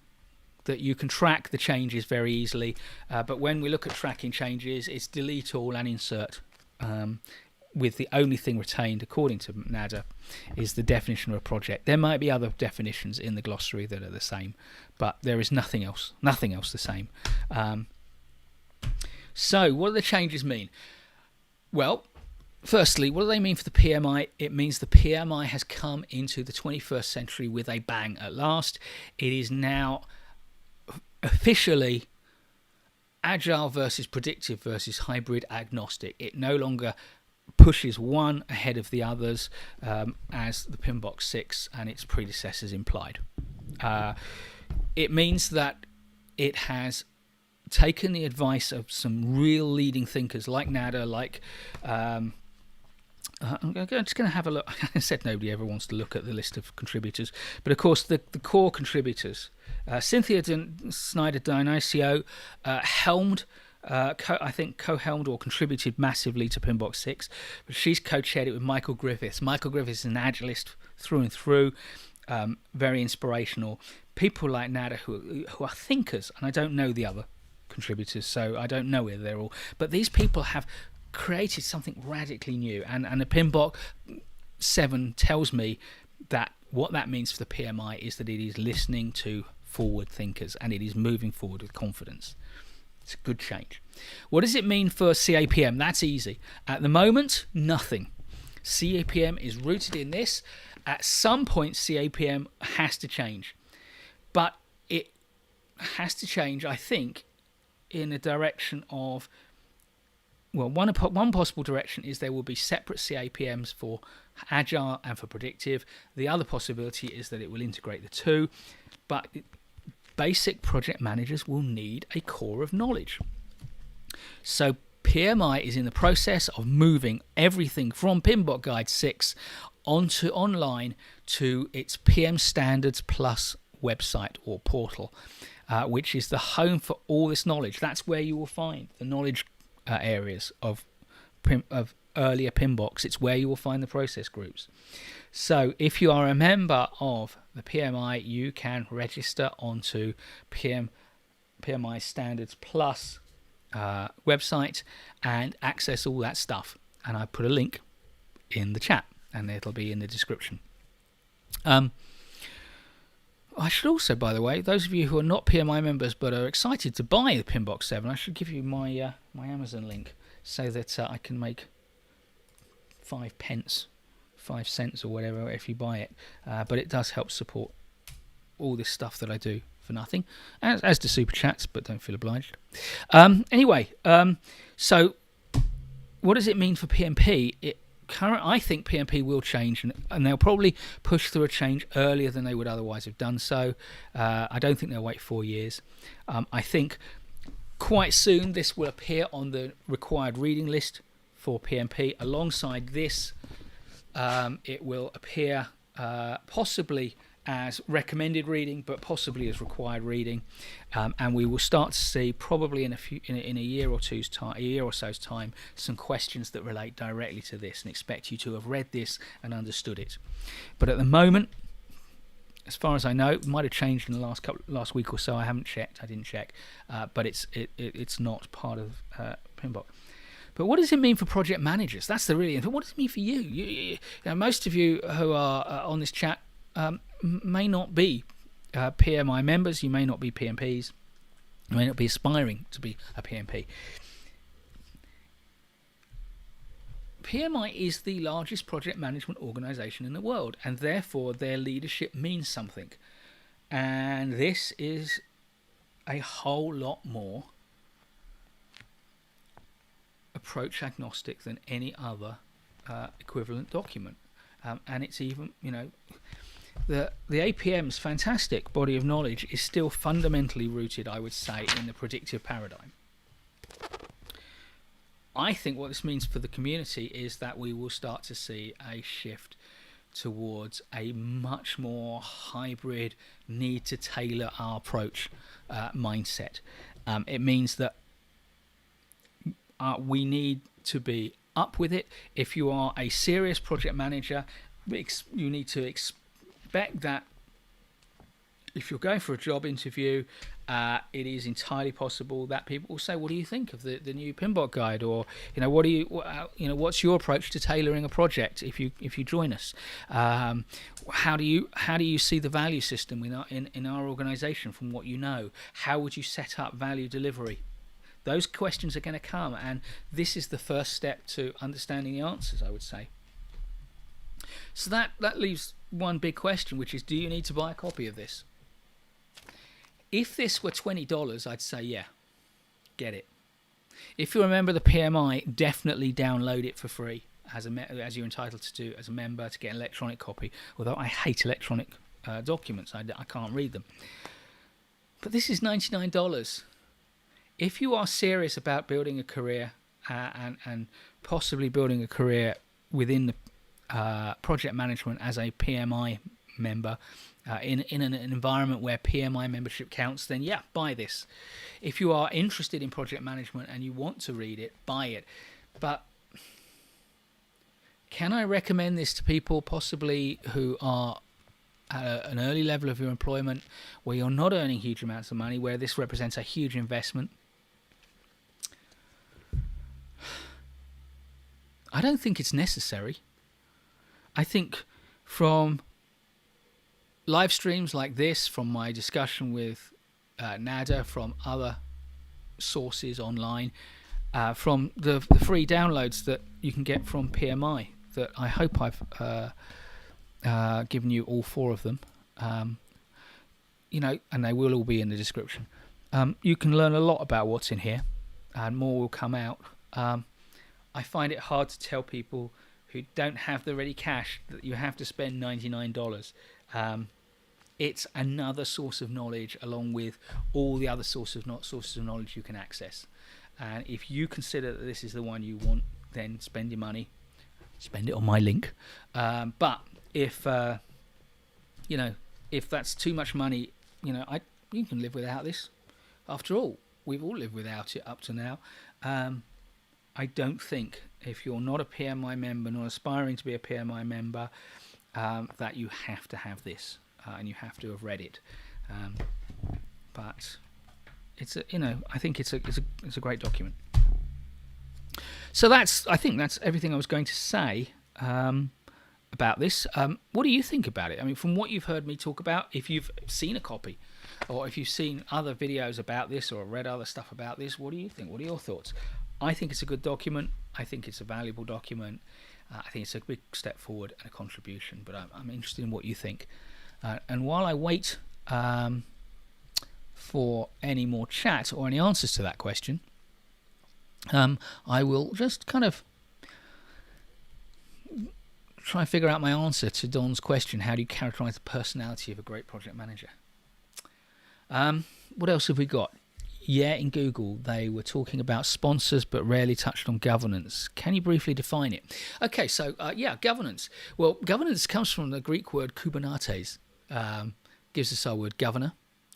that you can track the changes very easily, but when we look at tracking changes, it's delete all and insert. With the only thing retained, according to Nader, is the definition of a project. There might be other definitions in the glossary that are the same, but there is nothing else the same. So what do the changes mean? Well, firstly, what do they mean for the PMI? It means the PMI has come into the 21st century with a bang at last. It is now officially agile versus predictive versus hybrid agnostic. It no longer pushes one ahead of the others, as the PMBOK 6 and its predecessors implied. It means that it has taken the advice of some real leading thinkers like Nader, like I'm just going to have a look. I said nobody ever wants to look at the list of contributors, but of course the core contributors, Cynthia Snyder-Dionisio helmed, I think co-helmed or contributed massively to PMBOK 6, but she's co-chaired it with Michael Griffiths. Michael Griffiths is an agilist through and through, very inspirational. People like Nader who are thinkers, and I don't know the other contributors, so I don't know whether they're all, but these people have created something radically new, and the PMBOK 7 tells me that what that means for the PMI is that it is listening to forward thinkers, and it is moving forward with confidence. It's a good change. What does it mean for CAPM? That's easy. At the moment, nothing. CAPM is rooted in this. At some point, CAPM has to change. But it has to change, I think, in a direction of, well, one possible direction is there will be separate CAPMs for Agile and for Predictive. The other possibility is that it will integrate the two. But basic project managers will need a core of knowledge. So PMI is in the process of moving everything from PMBOK Guide 6 onto online to its PM Standards Plus website or portal, which is the home for all this knowledge. That's where you will find the knowledge areas of earlier PMBOKs. It's where you will find the process groups. So if you are a member of the PMI, you can register onto PMI Standards Plus website and access all that stuff. And I put a link in the chat, and it'll be in the description. I should also, by the way, those of you who are not PMI members but are excited to buy the PMBOK 7, I should give you my my Amazon link so that I can make 5 pence, 5 cents or whatever if you buy it. But it does help support all this stuff that I do for nothing, as do super chats, but don't feel obliged. Anyway, so what does it mean for PMP? I think PMP will change, and they'll probably push through a change earlier than they would otherwise have done so. I don't think they'll wait 4 years. I think quite soon this will appear on the required reading list for PMP. Alongside this, it will appear possibly as recommended reading, but possibly as required reading, and we will start to see probably in a year or so's time, some questions that relate directly to this, and expect you to have read this and understood it. But at the moment, as far as I know, it might have changed in the last week or so. I haven't checked. I didn't check, but it's not part of PMBOK. But what does it mean for project managers? That's the really. What does it mean for you? You know, most of you who are on this chat may not be PMI members. You may not be PMPs. You may not be aspiring to be a PMP. PMI is the largest project management organisation in the world, and therefore their leadership means something. And this is a whole lot more approach agnostic than any other equivalent document. And it's even, you know, the APM's fantastic body of knowledge is still fundamentally rooted, I would say, in the predictive paradigm. I think what this means for the community is that we will start to see a shift towards a much more hybrid need to tailor our approach mindset. It means that we need to be up with it. If you are a serious project manager, you need to expect that if you're going for a job interview, it is entirely possible that people will say, "What do you think of the new PMBOK guide?" Or, you know, what's your approach to tailoring a project if you join us? How do you see the value system in our organisation from what you know? How would you set up value delivery? Those questions are going to come, and this is the first step to understanding the answers, I would say. So that leaves one big question, which is, do you need to buy a copy of this? If this were $20, I'd say, yeah, get it. If you're a member of the PMI, definitely download it for free, as you're entitled to do as a member, to get an electronic copy, although I hate electronic documents. I can't read them. But this is $99. If you are serious about building a career and possibly building a career within the project management as a PMI member in an environment where PMI membership counts, then yeah, buy this. If you are interested in project management and you want to read it, buy it. But can I recommend this to people possibly who are at an early level of your employment, where you're not earning huge amounts of money, where this represents a huge investment? I don't think it's necessary. I think from live streams like this, from my discussion with Nader, from other sources online, from the free downloads that you can get from PMI, that I hope I've given you all 4 of them, you know, and they will all be in the description. You can learn a lot about what's in here, and more will come out. I find it hard to tell people who don't have the ready cash that you have to spend $99. It's another source of knowledge along with all the other sources of knowledge you can access. And if you consider that this is the one you want, then spend your money. Spend it on my link. But if you know, if that's too much money, you know, you can live without this. After all, we've all lived without it up to now. I don't think, if you're not a PMI member, not aspiring to be a PMI member, that you have to have this, and you have to have read it. But it's a, you know, I think it's a great document. So I think that's everything I was going to say about this. What do you think about it? I mean, from what you've heard me talk about, if you've seen a copy, or if you've seen other videos about this, or read other stuff about this, what do you think? What are your thoughts? I think it's a good document. I think it's a valuable document. I think it's a big step forward and a contribution, but I'm interested in what you think. And while I wait for any more chat or any answers to that question, I will just kind of try and figure out my answer to Don's question: how do you characterize the personality of a great project manager? What else have we got? Yeah, in Google, they were talking about sponsors but rarely touched on governance. Can you briefly define it? Okay, so yeah, governance. Well, governance comes from the Greek word kubernetes. Gives us our word governor,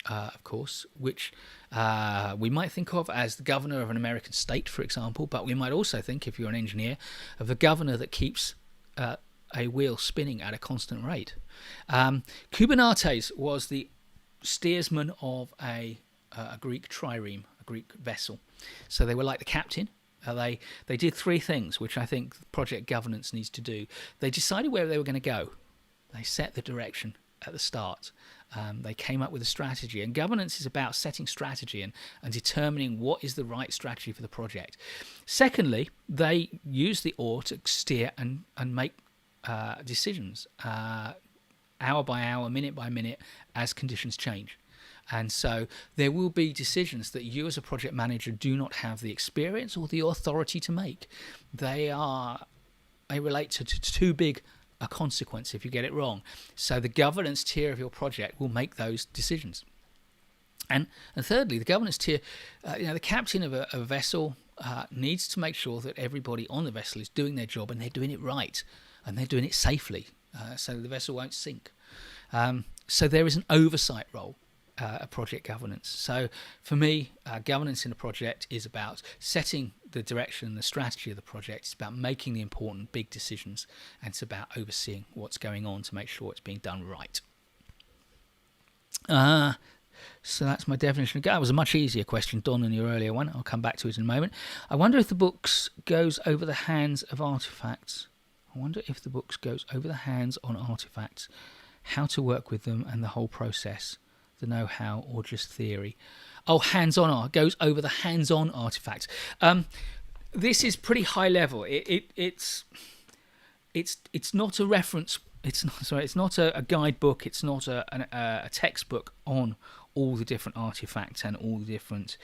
of course, which we might think of as the governor of an American state, for example, but we might also think, if you're an engineer, of the governor that keeps a wheel spinning at a constant rate. Kubernetes was the steersman of a Greek trireme, a Greek vessel. So they were like the captain. They did 3 things, which I think project governance needs to do. They decided where they were going to go. They set the direction at the start. They came up with a strategy. And governance is about setting strategy and determining what is the right strategy for the project. Secondly, they use the oar to steer and make decisions hour by hour, minute by minute, as conditions change. And so there will be decisions that you as a project manager do not have the experience or the authority to make. They relate to too big a consequence if you get it wrong. So the governance tier of your project will make those decisions. And thirdly, the governance tier, the captain of a vessel needs to make sure that everybody on the vessel is doing their job and they're doing it right and they're doing it safely, so the vessel won't sink. So there is an oversight role. Project governance. So for me, governance in a project is about setting the direction, the strategy of the project. It's about making the important big decisions, and it's about overseeing what's going on to make sure it's being done right. So that's my definition. That was a much easier question, Don, than your earlier one. I'll come back to it in a moment. I wonder if the books goes over the hands of artifacts. How to work with them and the whole process. The know-how or just theory. Oh, hands-on art goes over the hands-on artifacts. This is pretty high level. It's not a reference. It's not a guidebook. It's not a textbook on all the different artifacts and all the different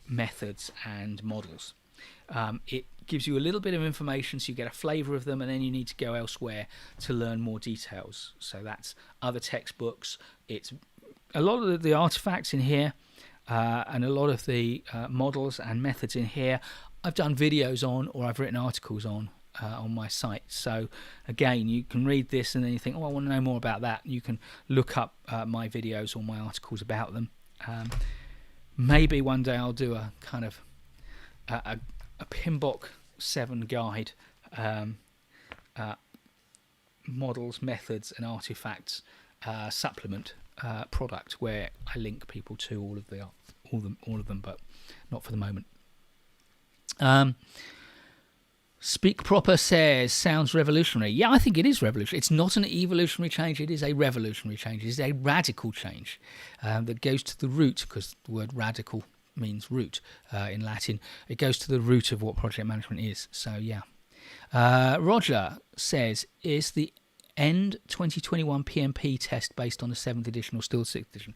methods and models. It gives you a little bit of information so you get a flavour of them, and then you need to go elsewhere to learn more details. So that's other textbooks. It's a lot of the artifacts in here and a lot of the models and methods in here I've done videos on, or I've written articles on my site. So again, you can read this and then you think, oh, I want to know more about that. You can look up my videos or my articles about them. Maybe one day I'll do a kind of a PMBOK 7 guide, models, methods and artifacts supplement product where I link people to all of them, but not for the moment. Speak Proper says, sounds revolutionary. Yeah, I think it is revolutionary. It's not an evolutionary change, it is a revolutionary change. It is a radical change that goes to the root, because the word radical means root in Latin. It goes to the root of what project management is. So yeah. Roger says, is the end 2021 PMP test based on the 7th edition or still 6th edition?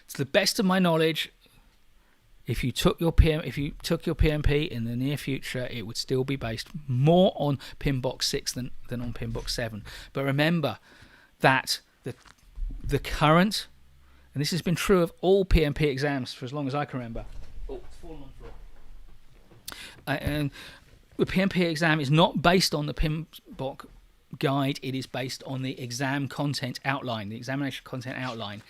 To the best of my knowledge, if you took your PMP in the near future, it would still be based more on PMBOK 6 than on PMBOK 7. But remember that the current, and this has been true of all PMP exams for as long as I can remember. Oh, it's fallen on the floor. And the PMP exam is not based on the PMBOK guide. It is based on the exam content outline, the examination content outline.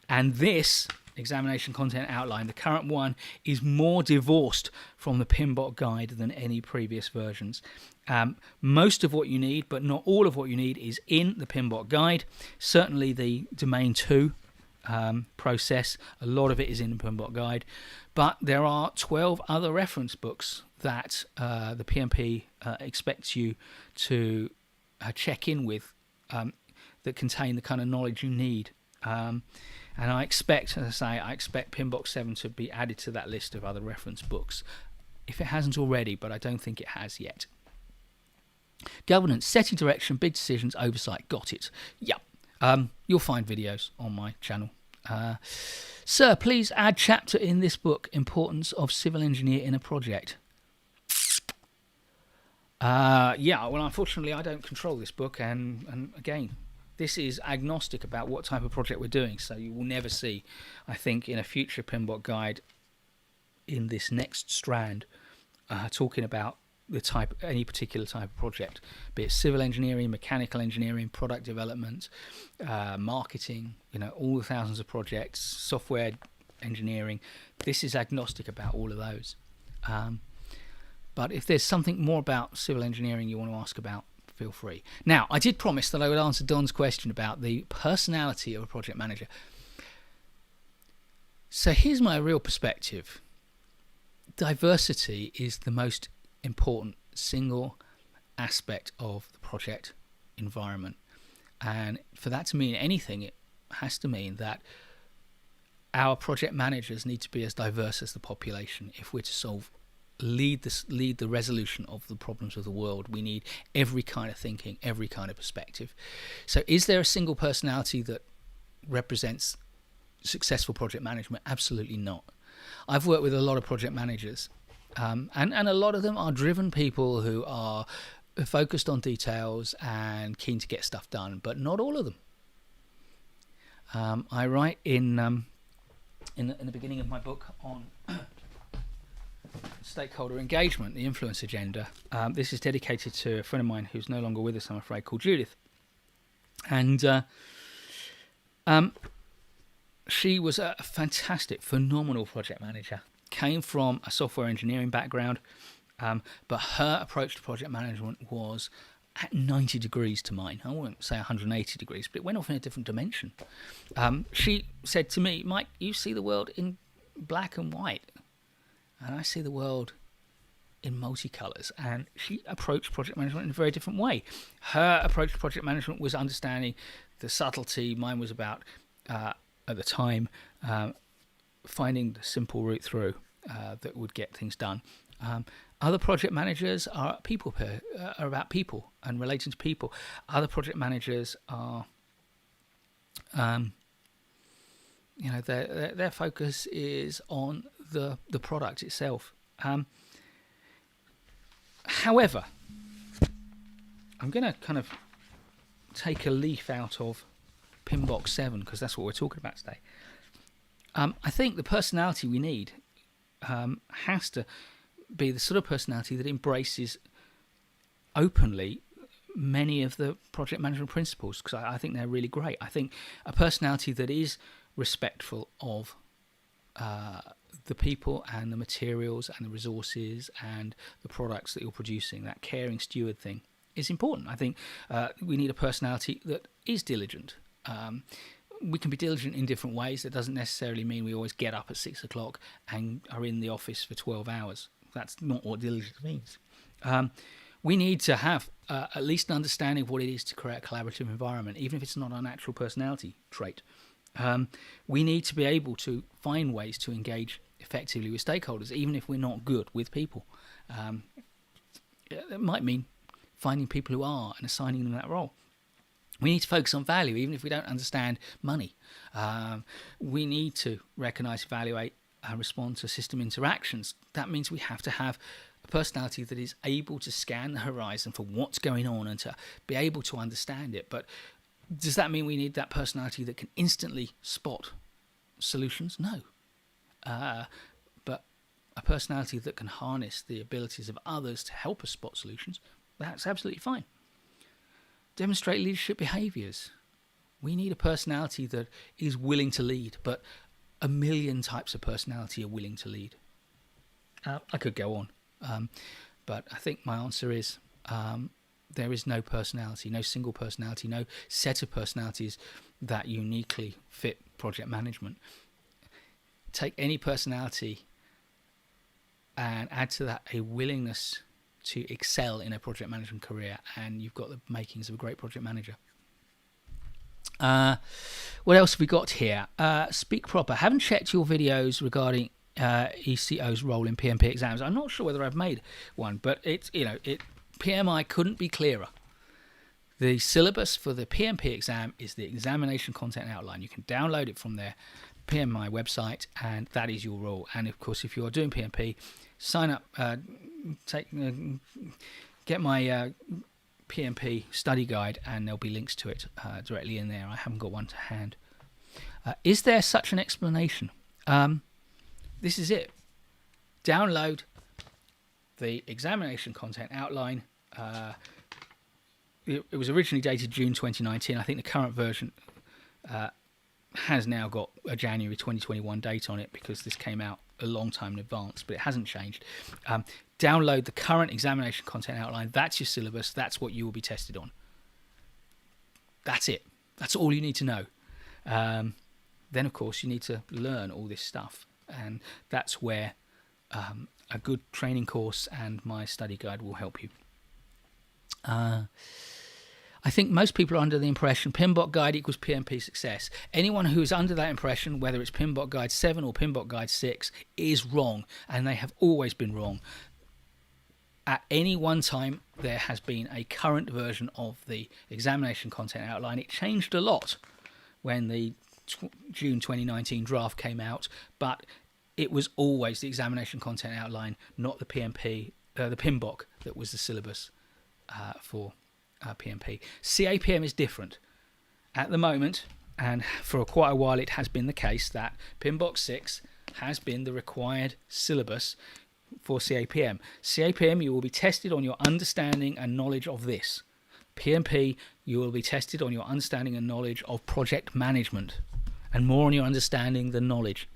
And this examination content outline, the current one, is more divorced from the PMBOK guide than any previous versions. Most of what you need, but not all of what you need, is in the PMBOK guide. Certainly the domain 2 process, a lot of it is in the PMBOK guide, but there are 12 other reference books that the PMP expects you to check in with that contain the kind of knowledge you need. And I expect, as I expect PMBOK 7 to be added to that list of other reference books, if it hasn't already, but I don't think it has yet. Governance, setting direction, big decisions, oversight, got it. Yep. You'll find videos on my channel. Sir, please add chapter in this book, Importance of Civil Engineer in a Project. Yeah, well, unfortunately, I don't control this book, and again, this is agnostic about what type of project we're doing, so you will never see, I think, in a future PMBOK guide in this next strand talking about any particular type of project, be it civil engineering, mechanical engineering, product development, marketing, all the thousands of projects, software engineering. This is agnostic about all of those. But if there's something more about civil engineering you want to ask about, feel free. Now, I did promise that I would answer Don's question about the personality of a project manager. So here's my real perspective. Diversity is the most important single aspect of the project environment. And for that to mean anything, it has to mean that our project managers need to be as diverse as the population if we're to lead the resolution of the problems of the world. We need every kind of thinking, every kind of perspective. So is there a single personality that represents successful project management? Absolutely not. I've worked with a lot of project managers, and a lot of them are driven people who are focused on details and keen to get stuff done, but not all of them. I write in the beginning of my book on stakeholder engagement, the influence agenda. This is dedicated to a friend of mine who's no longer with us, I'm afraid, called Judith. And she was a fantastic, phenomenal project manager. Came from a software engineering background, but her approach to project management was at 90 degrees to mine. I wouldn't say 180 degrees, but it went off in a different dimension. She said to me, Mike, you see the world in black and white, and I see the world in multicolours. And she approached project management in a very different way. Her approach to project management was understanding the subtlety. Mine was about, at the time, finding the simple route through that would get things done. Other project managers are about people and relating to people. Other project managers are, their focus is on the product itself. However, I'm going to kind of take a leaf out of PMBOK 7 because that's what we're talking about today. I think the personality we need has to be the sort of personality that embraces openly many of the project management principles, because I think they're really great. I think a personality that is respectful of the people and the materials and the resources and the products that you're producing, that caring steward thing, is important. I think we need a personality that is diligent. We can be diligent in different ways. That doesn't necessarily mean we always get up at 6 o'clock and are in the office for 12 hours. That's not what diligence means. We need to have at least an understanding of what it is to create a collaborative environment, even if it's not our natural personality trait. We need to be able to find ways to engage effectively with stakeholders, even if we're not good with people. It might mean finding people who are and assigning them that role. We need to focus on value, even if we don't understand money. We need to recognise, evaluate, and respond to system interactions. That means we have to have a personality that is able to scan the horizon for what's going on and to be able to understand it. But does that mean we need that personality that can instantly spot solutions? No. But a personality that can harness the abilities of others to help us spot solutions, that's absolutely fine. Demonstrate leadership behaviours. We need a personality that is willing to lead, but a million types of personality are willing to lead. I could go on, but I think my answer is there is no personality, no single personality, no set of personalities that uniquely fit project management. Take any personality and add to that a willingness to excel in a project management career, and you've got the makings of a great project manager. What else have we got here? Speak proper. Haven't checked your videos regarding ECO's role in PMP exams. I'm not sure whether I've made one, but PMI couldn't be clearer. The syllabus for the PMP exam is the examination content outline. You can download it from their PMI website, and that is your role. And of course, if you are doing PMP, sign up, get my PMP study guide, and there'll be links to it directly in there. I haven't got one to hand. Is there such an explanation? This is it. Download the examination content outline. It was originally dated June 2019. I think the current version has now got a January 2021 date on it because this came out a long time in advance, but it hasn't changed. Download the current examination content outline. That's your syllabus. That's what you will be tested on. That's it. That's all you need to know. Then, of course, you need to learn all this stuff, and that's where a good training course and my study guide will help you. I think most people are under the impression PMBOK guide equals PMP success. Anyone who is under that impression, whether it's PMBOK guide 7 or PMBOK guide 6, is wrong, and they have always been wrong. At any one time, there has been a current version of the examination content outline. It changed a lot when the June 2019 draft came out, but it was always the examination content outline, not the PMBOK that was the syllabus for PMP. CAPM is different. At the moment, and for quite a while it has been the case, that PMBOK 6 has been the required syllabus for CAPM. CAPM, you will be tested on your understanding and knowledge of this. PMP, you will be tested on your understanding and knowledge of project management, and more on your understanding than knowledge.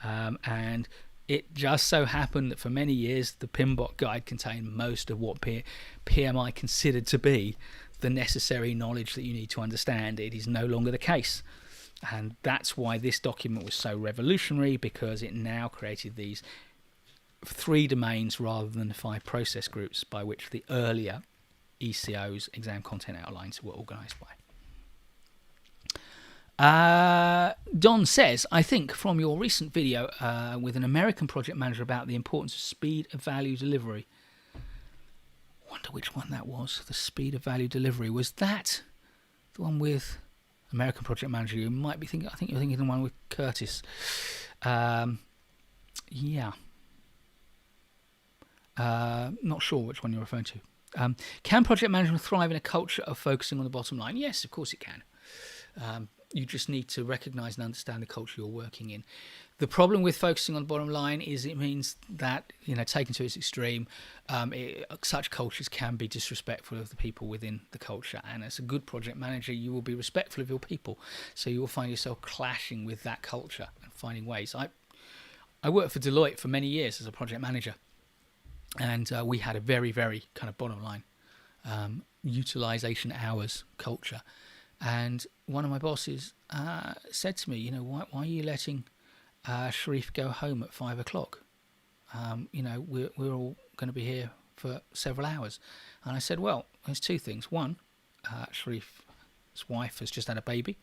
And it just so happened that for many years the PMBOK guide contained most of what PMI considered to be the necessary knowledge that you need to understand. It is no longer the case. And that's why this document was so revolutionary, because it now created these 3 domains rather than the 5 process groups by which the earlier ECO's exam content outlines were organised by. Don says, I think from your recent video with an American project manager about the importance of speed of value delivery. Wonder which one that was. The speed of value delivery. Was that the one with American project manager? You might be thinking. I think you're thinking the one with Curtis. Yeah. Not sure which one you're referring to. Can project management thrive in a culture of focusing on the bottom line? Yes, of course it can. You just need to recognise and understand the culture you're working in. The problem with focusing on the bottom line is it means that, taken to its extreme, such cultures can be disrespectful of the people within the culture. And as a good project manager, you will be respectful of your people. So you will find yourself clashing with that culture and finding ways. I worked for Deloitte for many years as a project manager. And we had a very, very kind of bottom line utilisation hours culture. And one of my bosses said to me, why are you letting Sharif go home at 5 o'clock? We're all going to be here for several hours. And I said, well, there's 2 things. One, Sharif's wife has just had a baby.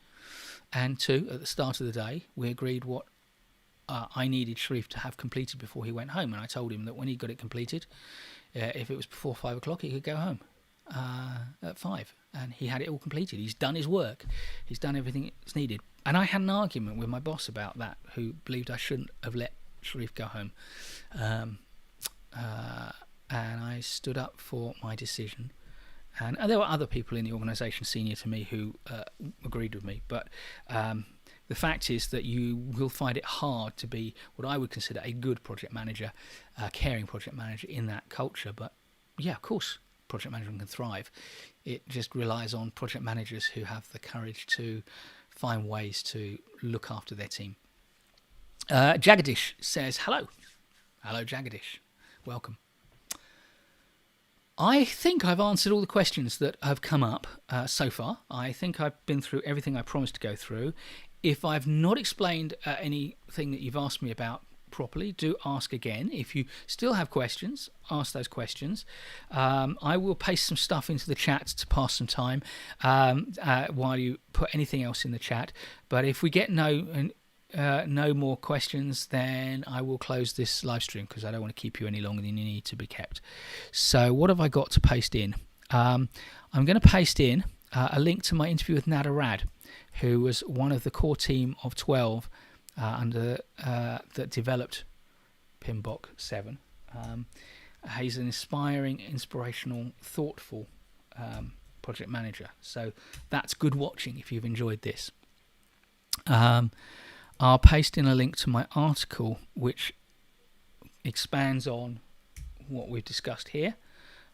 And 2, at the start of the day, we agreed what I needed Sharif to have completed before he went home, and I told him that when he got it completed, if it was before 5 o'clock, he could go home at 5, and he had it all completed. He's done his work. He's done everything that's needed. And I had an argument with my boss about that, who believed I shouldn't have let Sharif go home. And I stood up for my decision. And there were other people in the organisation senior to me who agreed with me. But the fact is that you will find it hard to be what I would consider a good project manager, a caring project manager in that culture. But yeah, of course, project management can thrive. It just relies on project managers who have the courage to find ways to look after their team. Jagadish says, hello. Hello, Jagadish. Welcome. I think I've answered all the questions that have come up so far. I think I've been through everything I promised to go through. If I've not explained anything that you've asked me about properly, do ask again. If you still have questions, ask those questions. I will paste some stuff into the chat to pass some time while you put anything else in the chat. But if we get no more questions, then I will close this live stream because I don't want to keep you any longer than you need to be kept. So what have I got to paste in? I'm going to paste in a link to my interview with Nader Rad, who was one of the core team of 12 that developed PMBOK 7. He's an inspiring, inspirational, thoughtful project manager. So that's good watching if you've enjoyed this. I'll paste in a link to my article, which expands on what we've discussed here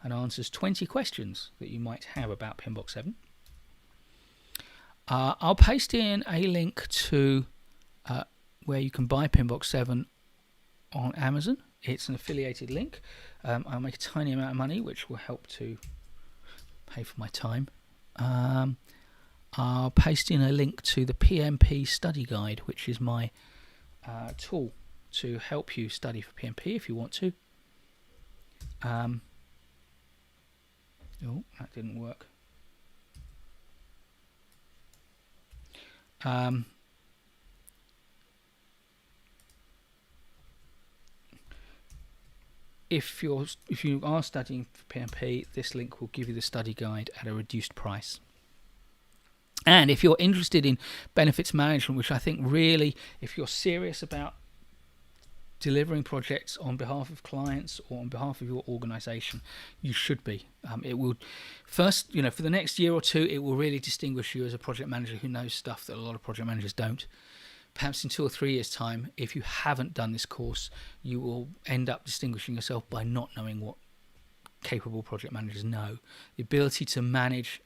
and answers 20 questions that you might have about PMBOK 7. I'll paste in a link to where you can buy PMBOK 7 on Amazon. It's an affiliated link. I'll make a tiny amount of money, which will help to pay for my time. I'll paste in a link to the PMP study guide, which is my tool to help you study for PMP if you want to. Oh, that didn't work. If you are studying for PMP, this link will give you the study guide at a reduced price. And if you're interested in benefits management, which I think really, if you're serious about delivering projects on behalf of clients or on behalf of your organization, you should be. It will first, for the next year or two, it will really distinguish you as a project manager who knows stuff that a lot of project managers don't. Perhaps in 2 or 3 years' time, if you haven't done this course, you will end up distinguishing yourself by not knowing what capable project managers know. The ability to manage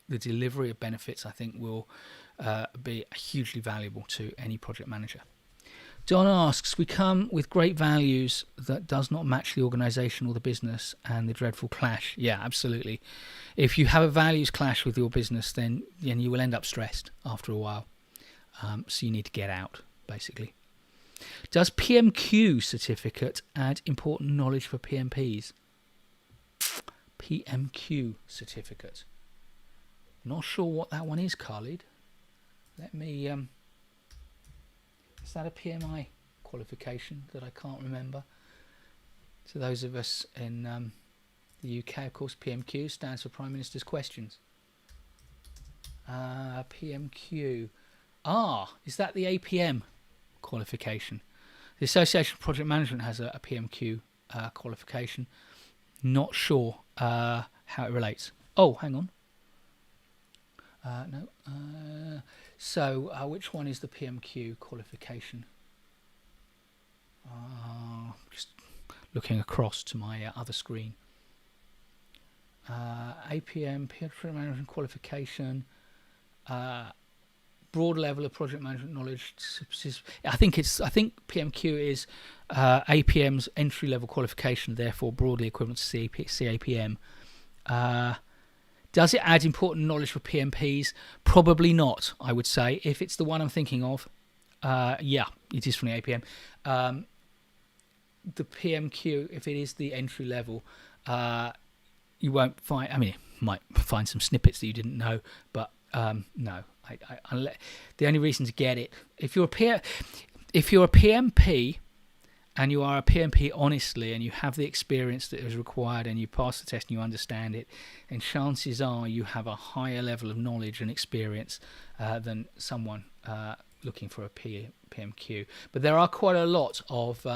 the delivery of benefits, I think, will be hugely valuable to any project manager. Don asks, we come with great values that does not match the organisation or the business and the dreadful clash. Yeah, absolutely. If you have a values clash with your business, then you will end up stressed after a while. So you need to get out, basically. Does PMQ certificate add important knowledge for PMPs? PMQ certificate. Not sure what that one is, Khalid. Let me... is that a PMI qualification that I can't remember? To those of us in the UK, of course, PMQ stands for Prime Minister's Questions. PMQ. Is that the APM qualification? The Association of Project Management has a PMQ qualification. Not sure how it relates. Oh, hang on. No. So, which one is the PMQ qualification? Just looking across to my other screen. APM, Project Management Qualification, broad level of project management knowledge. I think PMQ is APM's entry level qualification, therefore broadly equivalent to CAPM. Does it add important knowledge for PMPs? Probably not, I would say. If it's the one I'm thinking of, yeah, it is from the APM. The PMQ, if it is the entry level, you won't find, you might find some snippets that you didn't know, but no. The only reason to get it, if you're if you're a PMP and you are a PMP honestly and you have the experience that is required and you pass the test and you understand it, then chances are you have a higher level of knowledge and experience than someone looking for a PMQ. But there are quite a lot of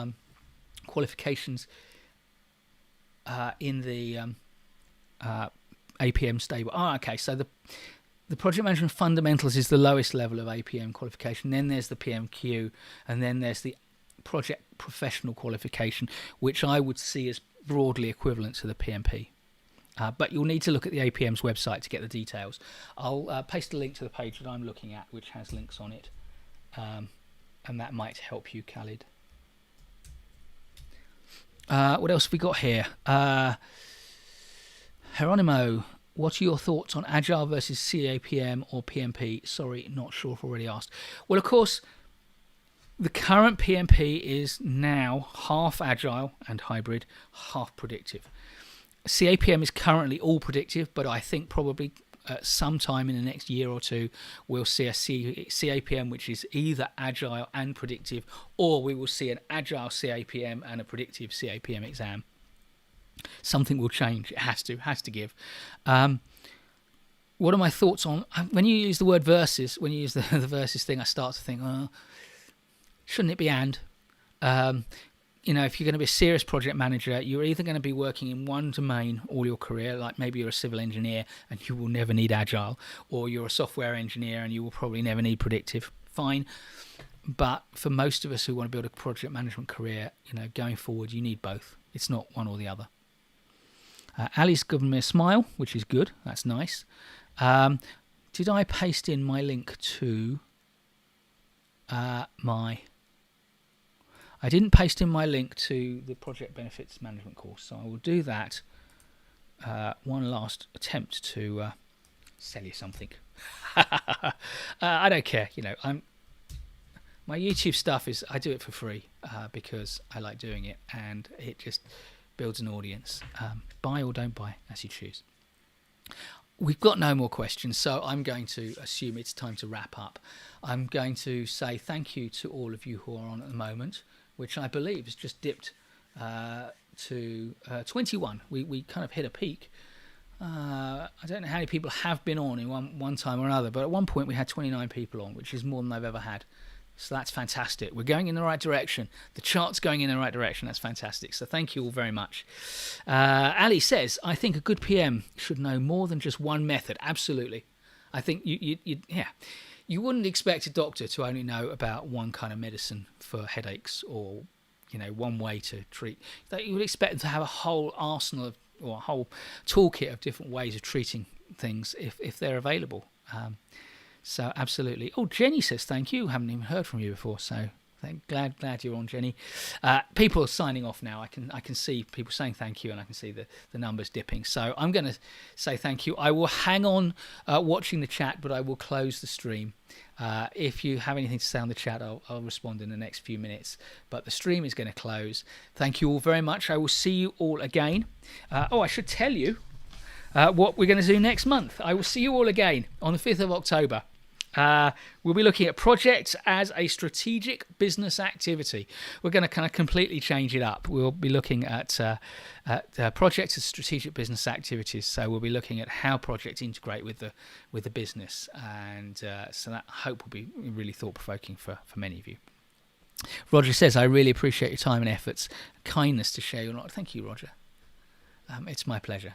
qualifications in the APM stable. Okay, so the Project Management Fundamentals is the lowest level of APM qualification. Then there's the PMQ, and then there's the Project Professional qualification, which I would see as broadly equivalent to the PMP. But you'll need to look at the APM's website to get the details. I'll paste a link to the page that I'm looking at, which has links on it, and that might help you, Khalid. What else have we got here? Geronimo, what are your thoughts on Agile versus CAPM or PMP? Sorry, not sure if already asked. Well, of course, the current PMP is now half Agile and hybrid, half predictive. CAPM is currently all predictive, but I think probably sometime in the next year or two we'll see a CAPM which is either Agile and predictive, or we will see an Agile CAPM and a predictive CAPM exam. Something will change. It has to give. What are my thoughts on when you use the word versus? When you use the versus thing, I start to think, shouldn't it be and? If you're going to be a serious project manager, you're either going to be working in one domain all your career, like maybe you're a civil engineer and you will never need Agile, or you're a software engineer and you will probably never need predictive. Fine. But for most of us who want to build a project management career, going forward, you need both. It's not one or the other. Ali's given me a smile, which is good. That's nice. Did I paste in my link to I didn't paste in my link to the Project Benefits Management course, so I will do that. One last attempt to sell you something. I don't care. My YouTube stuff is, I do it for free because I like doing it, and it just builds an audience. Buy or don't buy, as you choose. We've got no more questions, so I'm going to assume it's time to wrap up. I'm going to say thank you to all of you who are on at the moment, which I believe has just dipped to 21. We kind of hit a peak. I don't know how many people have been on in one time or another, but at one point we had 29 people on, which is more than I've ever had. So that's fantastic. We're going in the right direction. The chart's going in the right direction. That's fantastic. So thank you all very much. Ali says, I think a good PM should know more than just one method. Absolutely. I think you wouldn't expect a doctor to only know about one kind of medicine for headaches, or one way to treat. You would expect them to have a whole arsenal or a whole toolkit of different ways of treating things if they're available. So absolutely. Oh, Jenny says thank you. Haven't even heard from you before, so glad you're on, Jenny. People are signing off now. I can see people saying thank you, and I can see the numbers dipping. So I'm going to say thank you. I will hang on watching the chat, but I will close the stream. If you have anything to say on the chat, I'll respond in the next few minutes. But the stream is going to close. Thank you all very much. I will see you all again. I should tell you what we're going to do next month. I will see you all again on the 5th of October. We'll be looking at projects as a strategic business activity. We're going to kind of completely change it up. We'll be looking at projects as strategic business activities. So we'll be looking at how projects integrate with the business, and so that I hope will be really thought-provoking for many of you. Roger says, I really appreciate your time and efforts, kindness to share your knowledge. Thank you, Roger. It's my pleasure.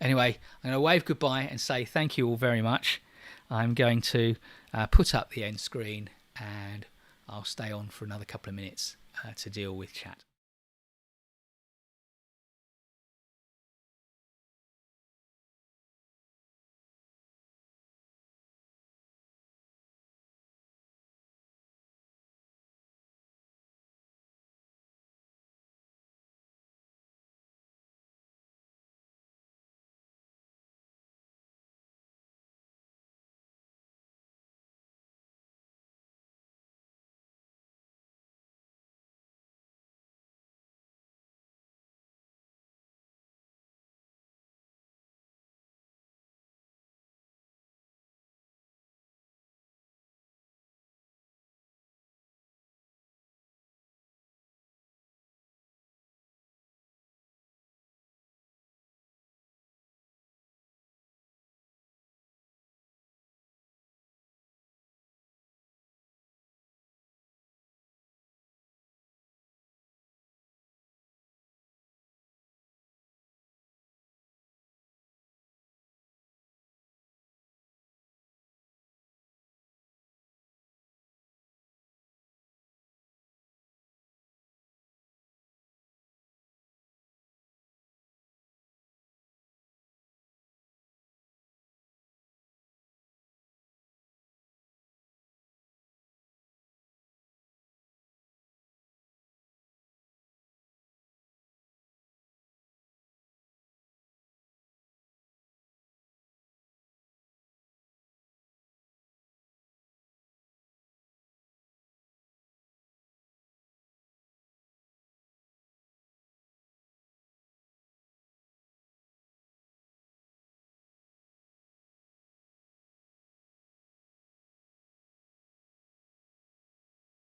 Anyway, I'm going to wave goodbye and say thank you all very much. I'm going to put up the end screen, and I'll stay on for another couple of minutes to deal with chat.